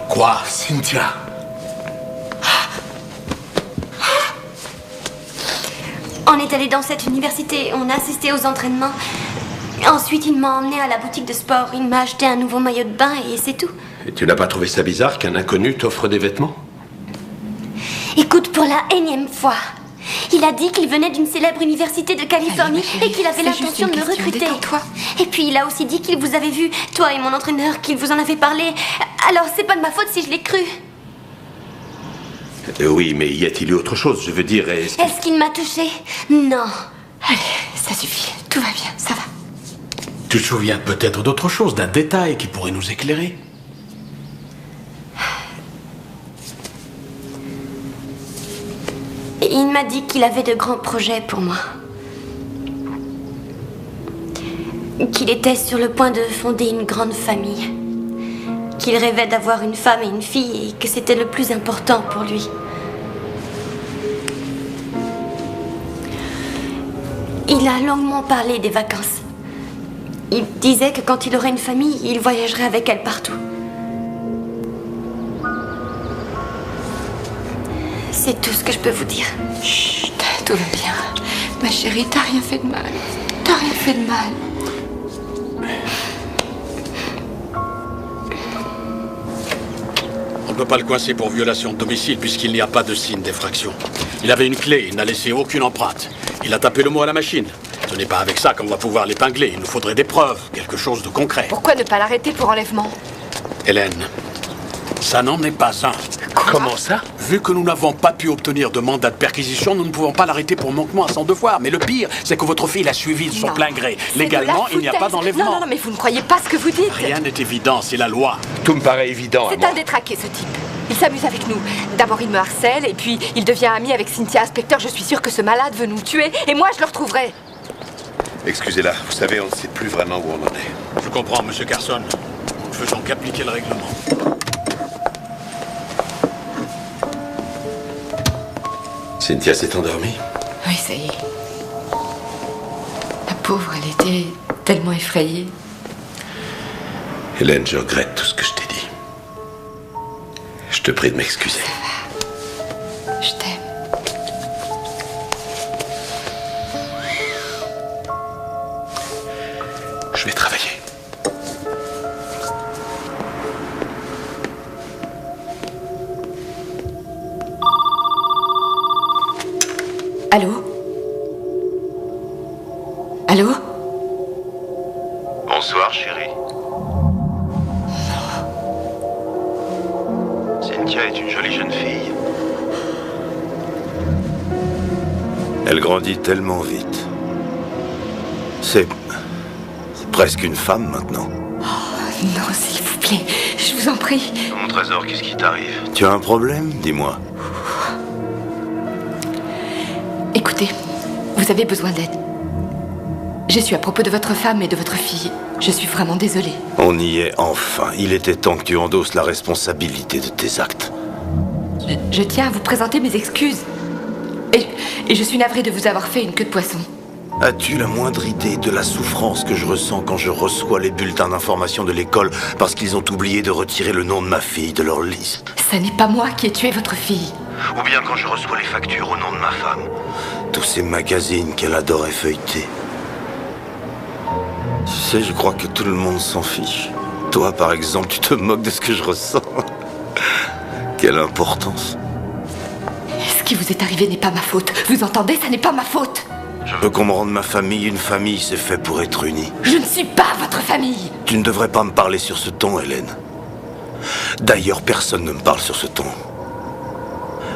Quoi, Cynthia? On est allé dans cette université, on a assisté aux entraînements. Ensuite, il m'a emmené à la boutique de sport. Il m'a acheté un nouveau maillot de bain et c'est tout. Et tu n'as pas trouvé ça bizarre qu'un inconnu t'offre des vêtements? Écoute, pour la énième fois, il a dit qu'il venait d'une célèbre université de Californie et qu'il avait l'intention de me recruter. Et puis il a aussi dit qu'il vous avait vu, toi et mon entraîneur, qu'il vous en avait parlé. Alors c'est pas de ma faute si je l'ai cru. Oui, mais y a-t-il eu autre chose? Je veux dire, Est-ce qu'il m'a touché? Non. Allez, ça suffit. Tout va bien, ça va. Tu te souviens peut-être d'autre chose, d'un détail qui pourrait nous éclairer? Il m'a dit qu'il avait de grands projets pour moi. Qu'il était sur le point de fonder une grande famille. Qu'il rêvait d'avoir une femme et une fille et que c'était le plus important pour lui. Il a longuement parlé des vacances. Il disait que quand il aurait une famille, il voyagerait avec elle partout. C'est tout ce que je peux vous dire. Chut, tout va bien. Ma chérie, t'as rien fait de mal. T'as rien fait de mal. On ne peut pas le coincer pour violation de domicile puisqu'il n'y a pas de signe d'effraction. Il avait une clé, il n'a laissé aucune empreinte. Il a tapé le mot à la machine. Ce n'est pas avec ça qu'on va pouvoir l'épingler. Il nous faudrait des preuves, quelque chose de concret. Pourquoi ne pas l'arrêter pour enlèvement? Hélène, ça n'en est pas un. Comment ça? Vu que nous n'avons pas pu obtenir de mandat de perquisition, nous ne pouvons pas l'arrêter pour manquement à son devoir. Mais le pire, c'est que votre fille l'a suivi de son plein gré. Légalement, il n'y a pas d'enlèvement. Non, mais vous ne croyez pas ce que vous dites. Rien n'est évident, c'est la loi. Tout me paraît évident à C'est moi. un détraqué, ce type. Il s'amuse avec nous. D'abord, il me harcèle, et puis il devient ami avec Cynthia Inspecteur. Je suis sûre que ce malade veut nous tuer, et moi, je le retrouverai. Excusez-la, vous savez, on ne sait plus vraiment où on en est. Je comprends, Monsieur Carson. Nous ne faisons qu'appliquer le règlement. Cynthia s'est endormie? Oui, ça y est. La pauvre, elle était tellement effrayée. Hélène, je regrette tout ce que je t'ai dit. Je te prie de m'excuser. Je t'aime. Je vais travailler. Allô? Allô? Bonsoir, chérie. Cynthia est une jolie jeune fille. Elle grandit tellement vite. C'est presque une femme maintenant. Oh, non, s'il vous plaît, je vous en prie. Mon trésor, qu'est-ce qui t'arrive? Tu as un problème? Dis-moi. Écoutez, vous avez besoin d'aide. J'ai su à propos de votre femme et de votre fille. Je suis vraiment désolée. On y est enfin. Il était temps que tu endosses la responsabilité de tes actes. Je tiens à vous présenter mes excuses. Et je suis navrée de vous avoir fait une queue de poisson. As-tu la moindre idée de la souffrance que je ressens quand je reçois les bulletins d'information de l'école parce qu'ils ont oublié de retirer le nom de ma fille de leur liste? Ça n'est pas moi qui ai tué votre fille. Ou bien quand je reçois les factures au nom de ma femme. Tous ces magazines qu'elle adorait feuilleter. Tu sais, je crois que tout le monde s'en fiche. Toi, par exemple, tu te moques de ce que je ressens. Quelle importance. Ce qui vous est arrivé n'est pas ma faute. Vous entendez, ça n'est pas ma faute. Je veux qu'on me rende ma famille. Une famille, c'est fait pour être unie. Je ne suis pas votre famille. Tu ne devrais pas me parler sur ce ton, Hélène. D'ailleurs, personne ne me parle sur ce ton.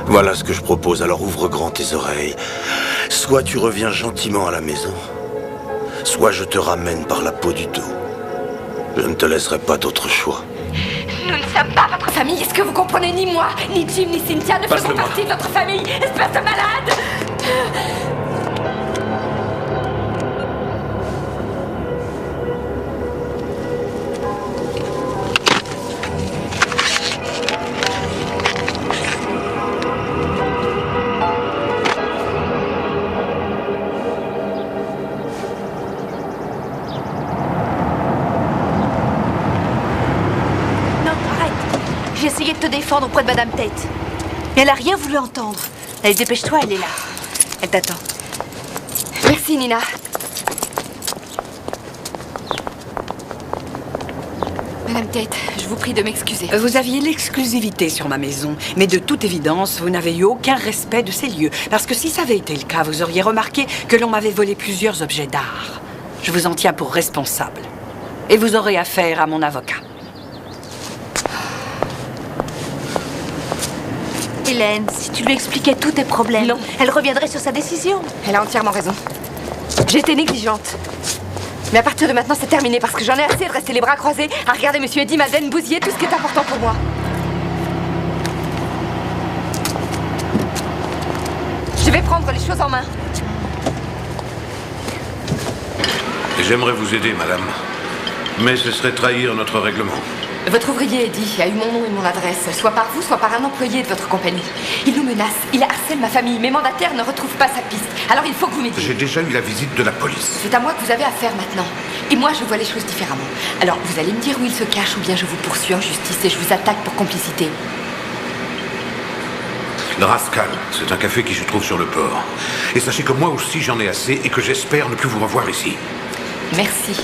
Voilà ce que je propose, alors ouvre grand tes oreilles. Soit tu reviens gentiment à la maison, soit je te ramène par la peau du dos. Je ne te laisserai pas d'autre choix. Nous ne sommes pas votre famille, est-ce que vous comprenez? Ni moi, ni Jim, ni Cynthia ne faisons partie de votre famille, espèce de malade! J'ai essayé de te défendre auprès de Madame Tate. Mais elle a rien voulu entendre. Allez, dépêche-toi, elle est là. Elle t'attend. Merci, Nina. Madame Tate, je vous prie de m'excuser. Vous aviez l'exclusivité sur ma maison, mais de toute évidence, vous n'avez eu aucun respect de ces lieux. Parce que si ça avait été le cas, vous auriez remarqué que l'on m'avait volé plusieurs objets d'art. Je vous en tiens pour responsable. Et vous aurez affaire à mon avocat. Hélène, si tu lui expliquais tous tes problèmes, non, elle reviendrait sur sa décision. Elle a entièrement raison. J'ai été négligente. Mais à partir de maintenant, c'est terminé parce que j'en ai assez de rester les bras croisés à regarder Monsieur Eddie Madden bousiller tout ce qui est important pour moi. Je vais prendre les choses en main. J'aimerais vous aider, madame. Mais ce serait trahir notre règlement. Votre ouvrier, Eddie, a eu mon nom et mon adresse, soit par vous, soit par un employé de votre compagnie. Il nous menace, il harcèle ma famille, mes mandataires ne retrouvent pas sa piste. Alors il faut que vous m'aidiez. J'ai déjà eu la visite de la police. C'est à moi que vous avez affaire maintenant. Et moi, je vois les choses différemment. Alors, vous allez me dire où il se cache ou bien je vous poursuis en justice et je vous attaque pour complicité. Le Rascal, c'est un café qui se trouve sur le port. Et sachez que moi aussi j'en ai assez et que j'espère ne plus vous revoir ici. Merci.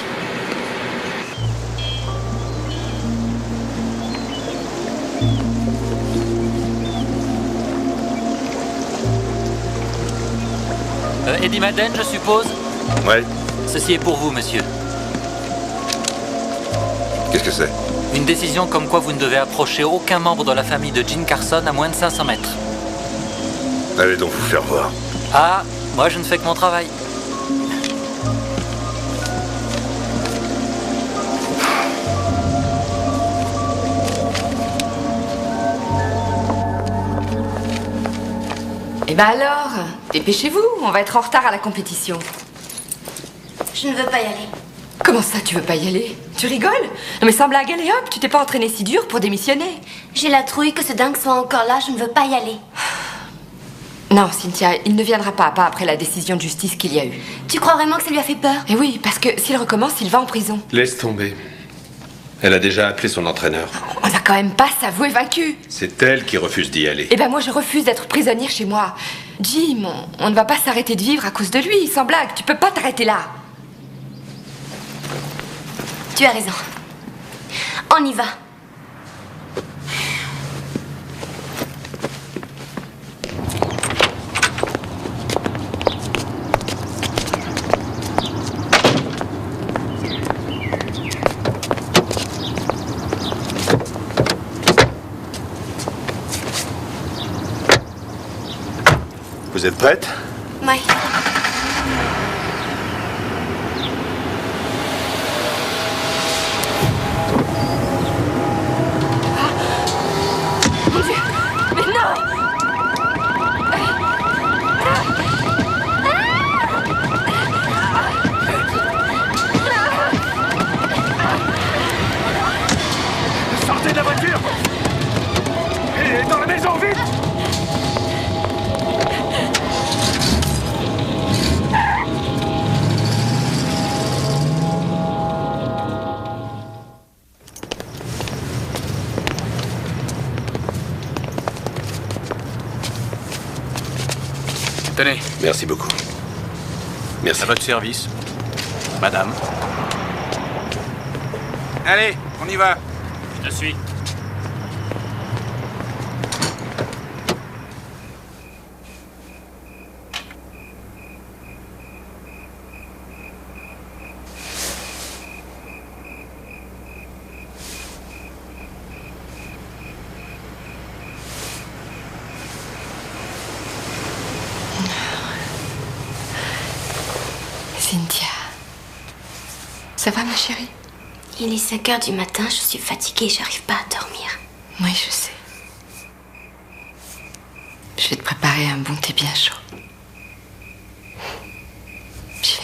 Eddie Madden, je suppose? Ouais. Ceci est pour vous, monsieur. Qu'est-ce que c'est? Une décision comme quoi vous ne devez approcher aucun membre de la famille de Gene Carson à moins de 500 mètres. Allez donc vous faire voir. Ah, moi je ne fais que mon travail. Eh ben alors, dépêchez-vous, on va être en retard à la compétition. Je ne veux pas y aller. Comment ça, tu veux pas y aller? Tu rigoles? Non mais sans blague, allez hop, tu t'es pas entraîné si dur pour démissionner. J'ai la trouille que ce dingue soit encore là, je ne veux pas y aller. Non, Cynthia, il ne viendra pas après la décision de justice qu'il y a eu. Tu crois vraiment que ça lui a fait peur? Eh oui, parce que s'il recommence, il va en prison. Laisse tomber. Elle a déjà appelé son entraîneur. On n'a quand même pas s'avouer vaincu. C'est elle qui refuse d'y aller. Eh ben moi, je refuse d'être prisonnière chez moi. Jim, on ne va pas s'arrêter de vivre à cause de lui, sans blague. Tu peux pas t'arrêter là. Tu as raison. On y va. Vous êtes prête? Oui. Mon Dieu! Mais non! Sortez de la voiture! Et dans la maison, vite! Tenez. Merci beaucoup. Merci. À votre service, madame. Allez, on y va. Je te suis. Cynthia. Ça va, ma chérie? Il est 5 heures du matin, je suis fatiguée, j'arrive pas à dormir. Oui, je sais. Je vais te préparer un bon thé bien chaud. J'y vais.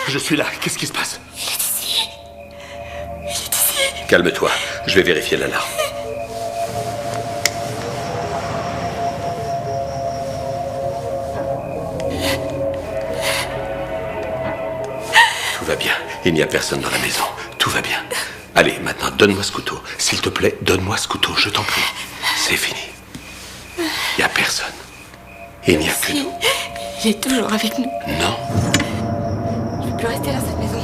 Je suis là. Qu'est-ce qui se passe? Calme-toi. Je vais vérifier l'alarme. Tout va bien. Il n'y a personne dans la maison. Tout va bien. Allez, maintenant, donne-moi ce couteau. S'il te plaît, donne-moi ce couteau. Je t'en prie. C'est fini. Il n'y a personne. Il n'y a que nous. Il est toujours avec nous. Non. Je ne peux plus rester dans cette maison.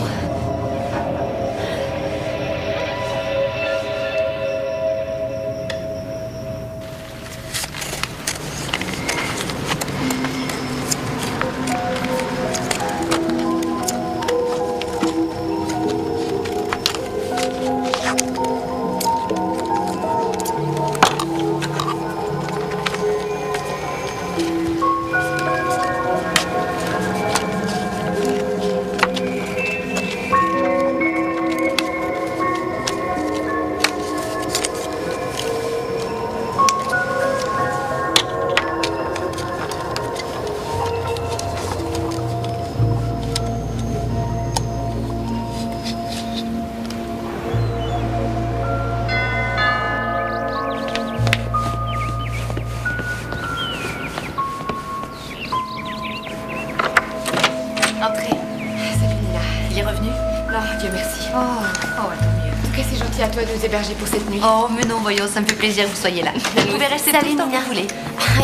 bien revenu? Non, Dieu merci. Oh, tant mieux. En tout cas, c'est gentil à toi de nous héberger pour cette nuit. Oh, mais non, voyons, ça me fait plaisir que vous soyez là. Vous pouvez rester tout le temps que vous voulez.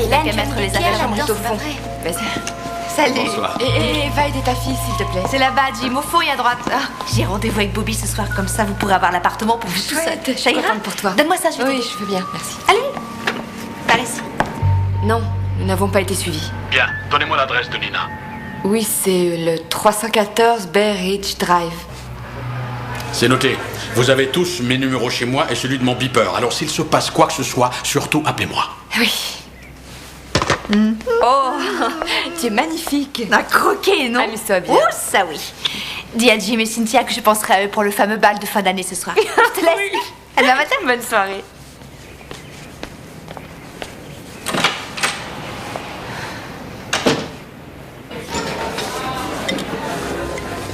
Hélène, qu'à mettre les affaires chambre est au fond. Salut. Bonsoir. Et va aider ta fille, s'il te plaît. C'est là-bas, Jim, au fond et à droite. Ah, j'ai rendez-vous avec Bobby ce soir, comme ça vous pourrez avoir l'appartement pour vous tout seul. Ça ira pour toi. Donne-moi ça, je vais Oui, t'aider. je veux bien, merci. Allez, par ici. Non, nous n'avons pas été suivis. Bien, donnez-moi l'adresse de Nina. Oui, c'est le 314 Bear Ridge Drive. C'est noté. Vous avez tous mes numéros chez moi et celui de mon beeper. Alors s'il se passe quoi que ce soit, surtout appelez-moi. Oui. Oh, tu es magnifique. Un croquet, non? Amuse-toi bien. Oh, ça oui. Dis à Jim et Cynthia que je penserai à eux pour le fameux bal de fin d'année ce soir. Je te laisse. À demain matin. Bonne soirée.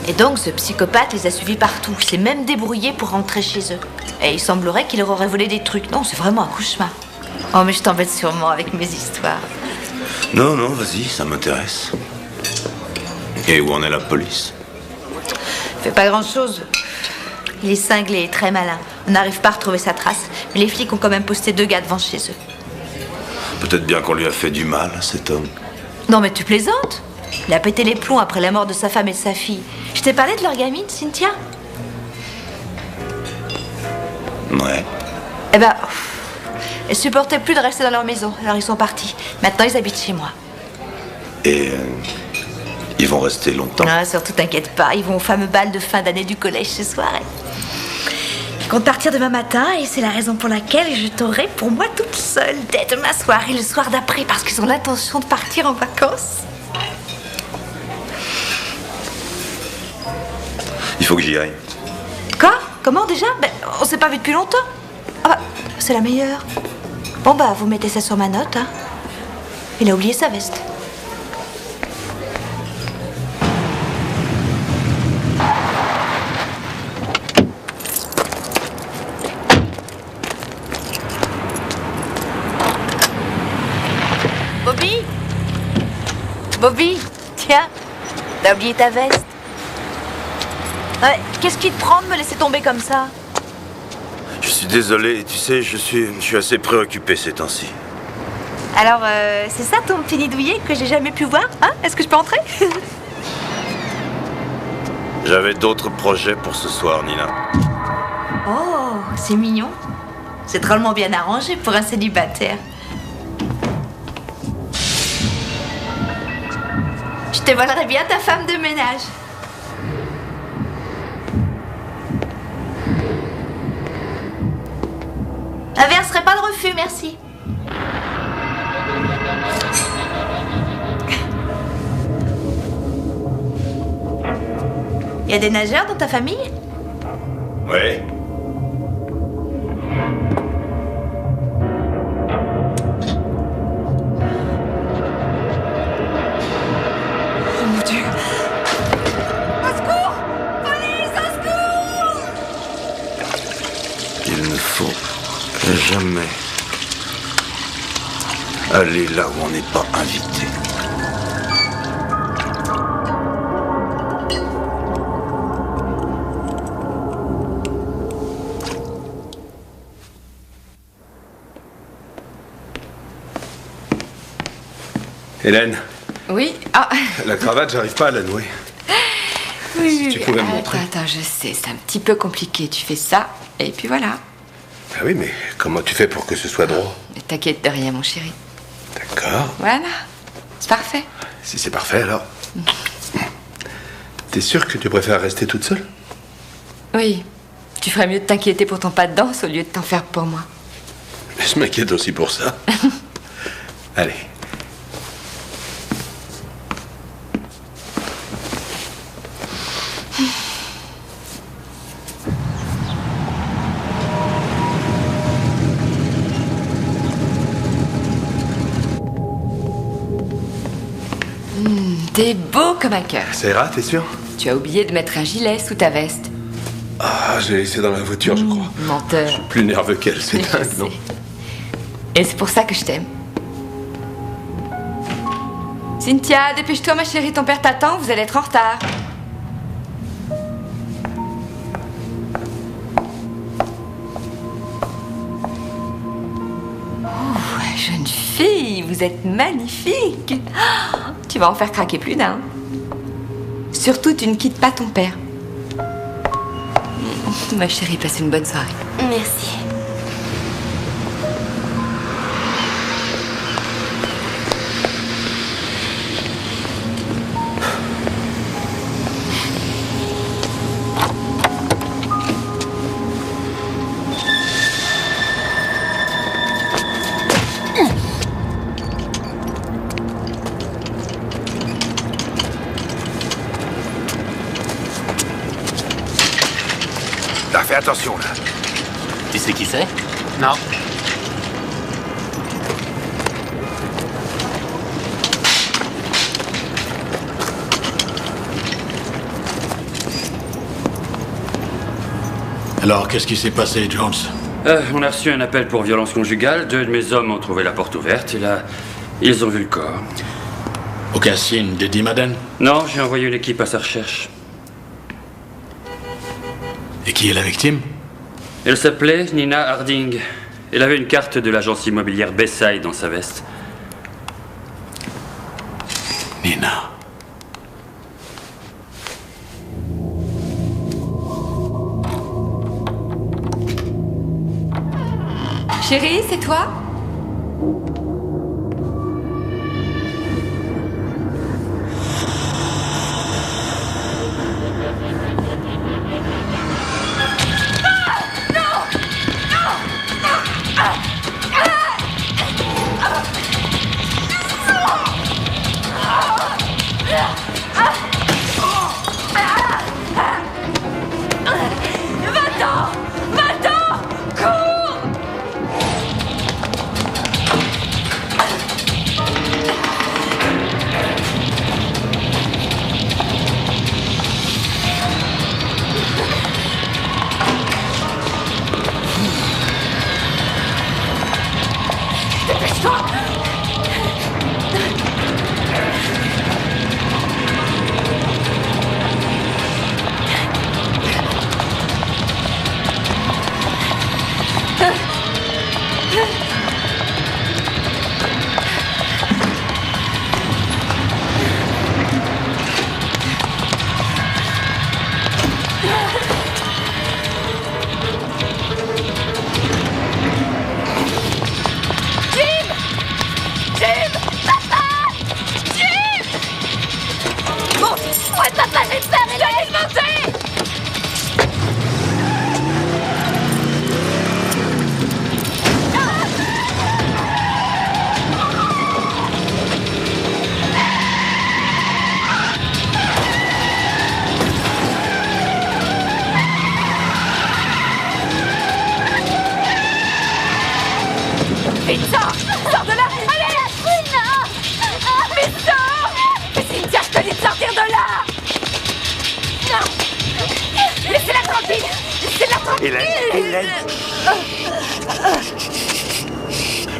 Et donc, ce psychopathe les a suivis partout. Il s'est même débrouillé pour rentrer chez eux. Et il semblerait qu'il leur aurait volé des trucs. Non, c'est vraiment un cauchemar. Oh, mais je t'embête sûrement avec mes histoires. Non, non, vas-y, ça m'intéresse. Et où en est la police? Fait pas grand-chose. Il est cinglé et très malin. On n'arrive pas à retrouver sa trace. Mais les flics ont quand même posté 2 gars devant chez eux. Peut-être bien qu'on lui a fait du mal, cet homme. Non, mais tu plaisantes? Il a pété les plombs après la mort de sa femme et de sa fille. Je t'ai parlé de leur gamine, Cynthia? Ouais. Eh ben, ils supportaient plus de rester dans leur maison. Alors ils sont partis. Maintenant, ils habitent chez moi. Et ils vont rester longtemps. Ah, surtout t'inquiète pas. Ils vont au fameux bal de fin d'année du collège ce soir. Ils comptent partir demain matin et c'est la raison pour laquelle je t'aurai pour moi toute seule dès demain soir et le soir d'après parce qu'ils ont l'intention de partir en vacances. Il faut que j'y aille. Quoi? Comment déjà? Ben, on s'est pas vu depuis longtemps. Ah bah, c'est la meilleure. Bon bah, vous mettez ça sur ma note, hein. Il a oublié sa veste. Bobby? Bobby, tiens, t'as oublié ta veste. Ouais, qu'est-ce qui te prend de me laisser tomber comme ça? Je suis désolé, tu sais, je suis assez préoccupé ces temps-ci. Alors, c'est ça ton petit nid douillet que j'ai jamais pu voir, hein? Est-ce que je peux entrer? J'avais d'autres projets pour ce soir, Nina. Oh, c'est mignon. C'est drôlement bien arrangé pour un célibataire. Je te volerai bien ta femme de ménage. Un verre serait pas le refus, merci. Y a des nageurs dans ta famille? Ouais. Oh mon Dieu! Au secours! Police, au secours! Il ne faut jamais aller là où on n'est pas invité. Hélène, Oui. Ah. la cravate, j'arrive pas à la nouer. Oui, Si tu pouvais me montrer. Attends, je sais, c'est un petit peu compliqué. Tu fais ça, et puis voilà. Ah oui, mais comment tu fais pour que ce soit droit? Ne t'inquiète de rien, mon chéri. D'accord. Voilà. C'est parfait. Si c'est parfait, alors. T'es sûre que tu préfères rester toute seule? Oui. Tu ferais mieux de t'inquiéter pour ton pas de danse au lieu de t'en faire pour moi. Mais je m'inquiète aussi pour ça. Allez. T'es beau comme un cœur. Ça ira, t'es sûr? Tu as oublié de mettre un gilet sous ta veste. Ah, j'ai laissé dans la voiture, je crois. Menteur. Je suis plus nerveux qu'elle, c'est dingue, non? Et c'est pour ça que je t'aime. Cynthia, dépêche-toi ma chérie, ton père t'attend, vous allez être en retard. vous êtes magnifique. Oh, tu vas en faire craquer plus d'un. Surtout, tu ne quittes pas ton père. Ma chérie, passe une bonne soirée. Merci. Fais attention, là. Tu sais qui c'est? Non. Alors, qu'est-ce qui s'est passé, Jones? On a reçu un appel pour violence conjugale. 2 de mes hommes ont trouvé la porte ouverte et là, ils ont vu le corps. Aucun signe d'Eddie Madden? Non, j'ai envoyé une équipe à sa recherche. Et qui est la victime? Elle s'appelait Nina Harding. Elle avait une carte de l'agence immobilière Bayside dans sa veste. Nina. Chérie, c'est toi?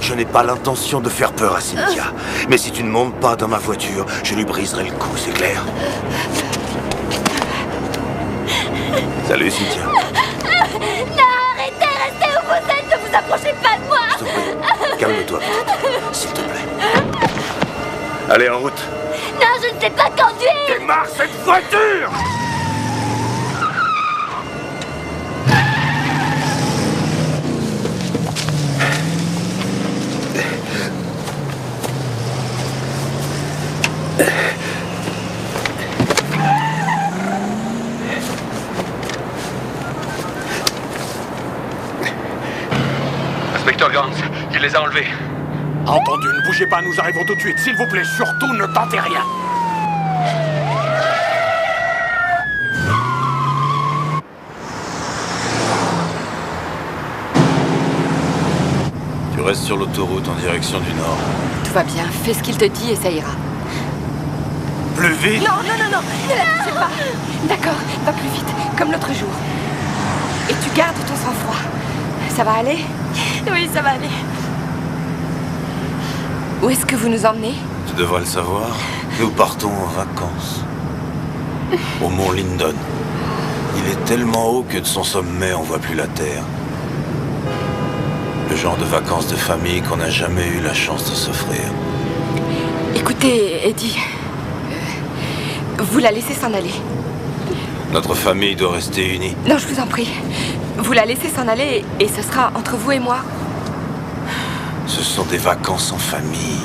Je n'ai pas l'intention de faire peur à Cynthia. Mais si tu ne montes pas dans ma voiture, je lui briserai le cou, c'est clair? Salut, Cynthia. Non, arrêtez, restez où vous êtes, ne vous approchez pas de moi. Je t'en prie, calme-toi, s'il te plaît. Allez, en route. Non, je ne sais pas conduire. Démarre cette voiture! Inspecteur Gans, il les a enlevés. Entendu, ne bougez pas, nous arrivons tout de suite. S'il vous plaît, surtout ne tentez rien. Tu restes sur l'autoroute en direction du nord. Tout va bien, fais ce qu'il te dit et ça ira. Plus vite! Non, non, non, non, ne la touchez pas. D'accord, va plus vite, comme l'autre jour. Et tu gardes ton sang-froid. Ça va aller? Oui, ça va aller. Où est-ce que vous nous emmenez? Tu devrais le savoir. Nous partons en vacances. Au mont Lindon. Il est tellement haut que de son sommet, on voit plus la terre. Le genre de vacances de famille qu'on n'a jamais eu la chance de s'offrir. Écoutez, Eddie, vous la laissez s'en aller. Notre famille doit rester unie. Non, je vous en prie. Vous la laissez s'en aller et ce sera entre vous et moi. Ce sont des vacances en famille.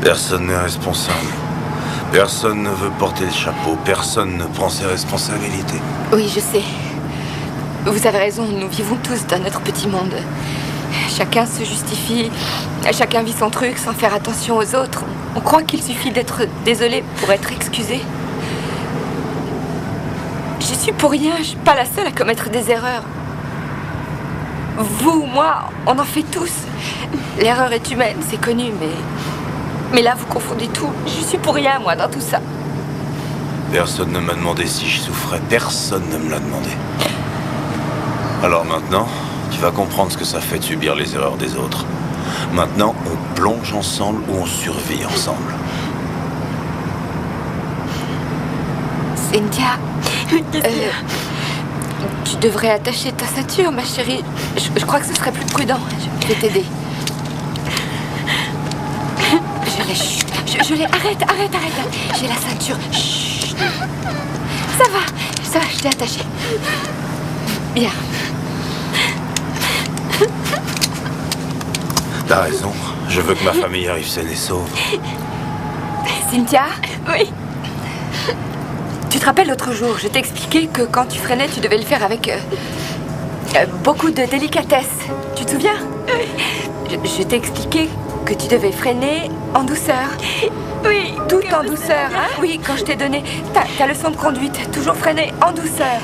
Personne n'est responsable. Personne ne veut porter le chapeau. Personne ne prend ses responsabilités. Oui, je sais. Vous avez raison, nous vivons tous dans notre petit monde. Chacun se justifie, chacun vit son truc sans faire attention aux autres. On croit qu'il suffit d'être désolé pour être excusé. J'y suis pour rien, je suis pas la seule à commettre des erreurs. Vous, moi, on en fait tous. L'erreur est humaine, c'est connu, mais là, vous confondez tout. Je suis pour rien, moi, dans tout ça. Personne ne m'a demandé si je souffrais. Personne ne me l'a demandé. Alors maintenant, tu vas comprendre ce que ça fait de subir les erreurs des autres. Maintenant, on plonge ensemble ou on survit ensemble. Cynthia, tu devrais attacher ta ceinture, ma chérie. Je crois que ce serait plus prudent. Je vais t'aider. Je l'ai. Arrête. J'ai la ceinture. Chut. Ça va, je t'ai attachée. Bien. T'as raison. Je veux que ma famille arrive saine et sauve. Cynthia? Oui. Tu te rappelles l'autre jour, je t'ai expliqué que quand tu freinais, tu devais le faire avec beaucoup de délicatesse. Tu te souviens? Je t'ai expliqué que tu devais freiner en douceur. Oui. Tout en douceur, hein? Oui, quand je t'ai donné ta leçon de conduite, toujours freiner en douceur.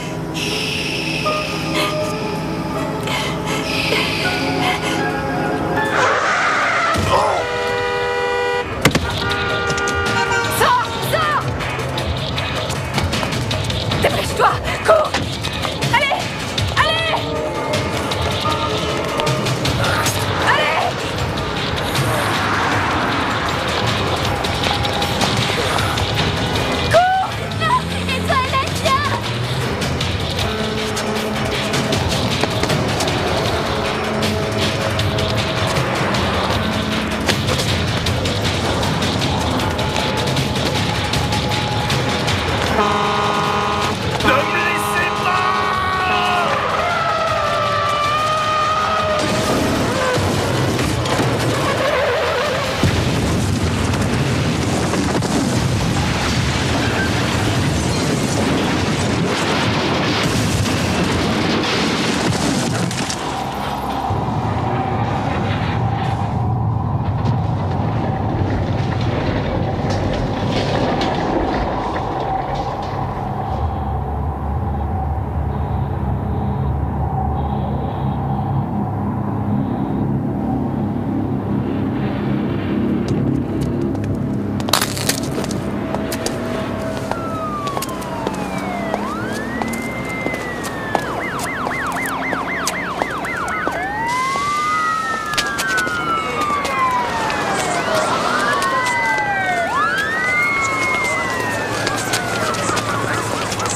Dépêche-toi! Cours! Allez! Cours! Non! Et toi, Nadia!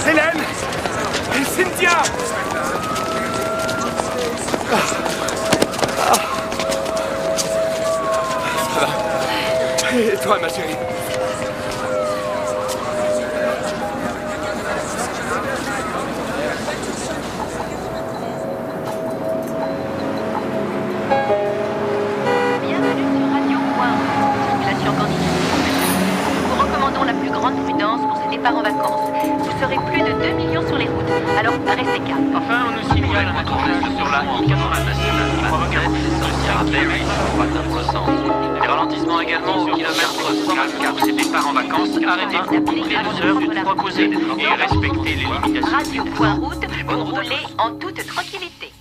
Hélène! Et Cynthia! Ça va. Et toi, ma chérie? Bienvenue sur Radio Point. Circulation continue. Nous vous recommandons la plus grande prudence pour ce départ en vacances. Vous serez plus de 2 millions sur les routes, alors restez calme. Enfin, on nous signale un accrochage sur la I-80 nationale qui provoque un pour le centre. Des ralentissements également au kilomètre 104 pour ces départs en vacances. Arrêtez-vous, les 2 heures du proposé et respectez les limitations. Radio Point Route, vous roulez en toute tranquillité.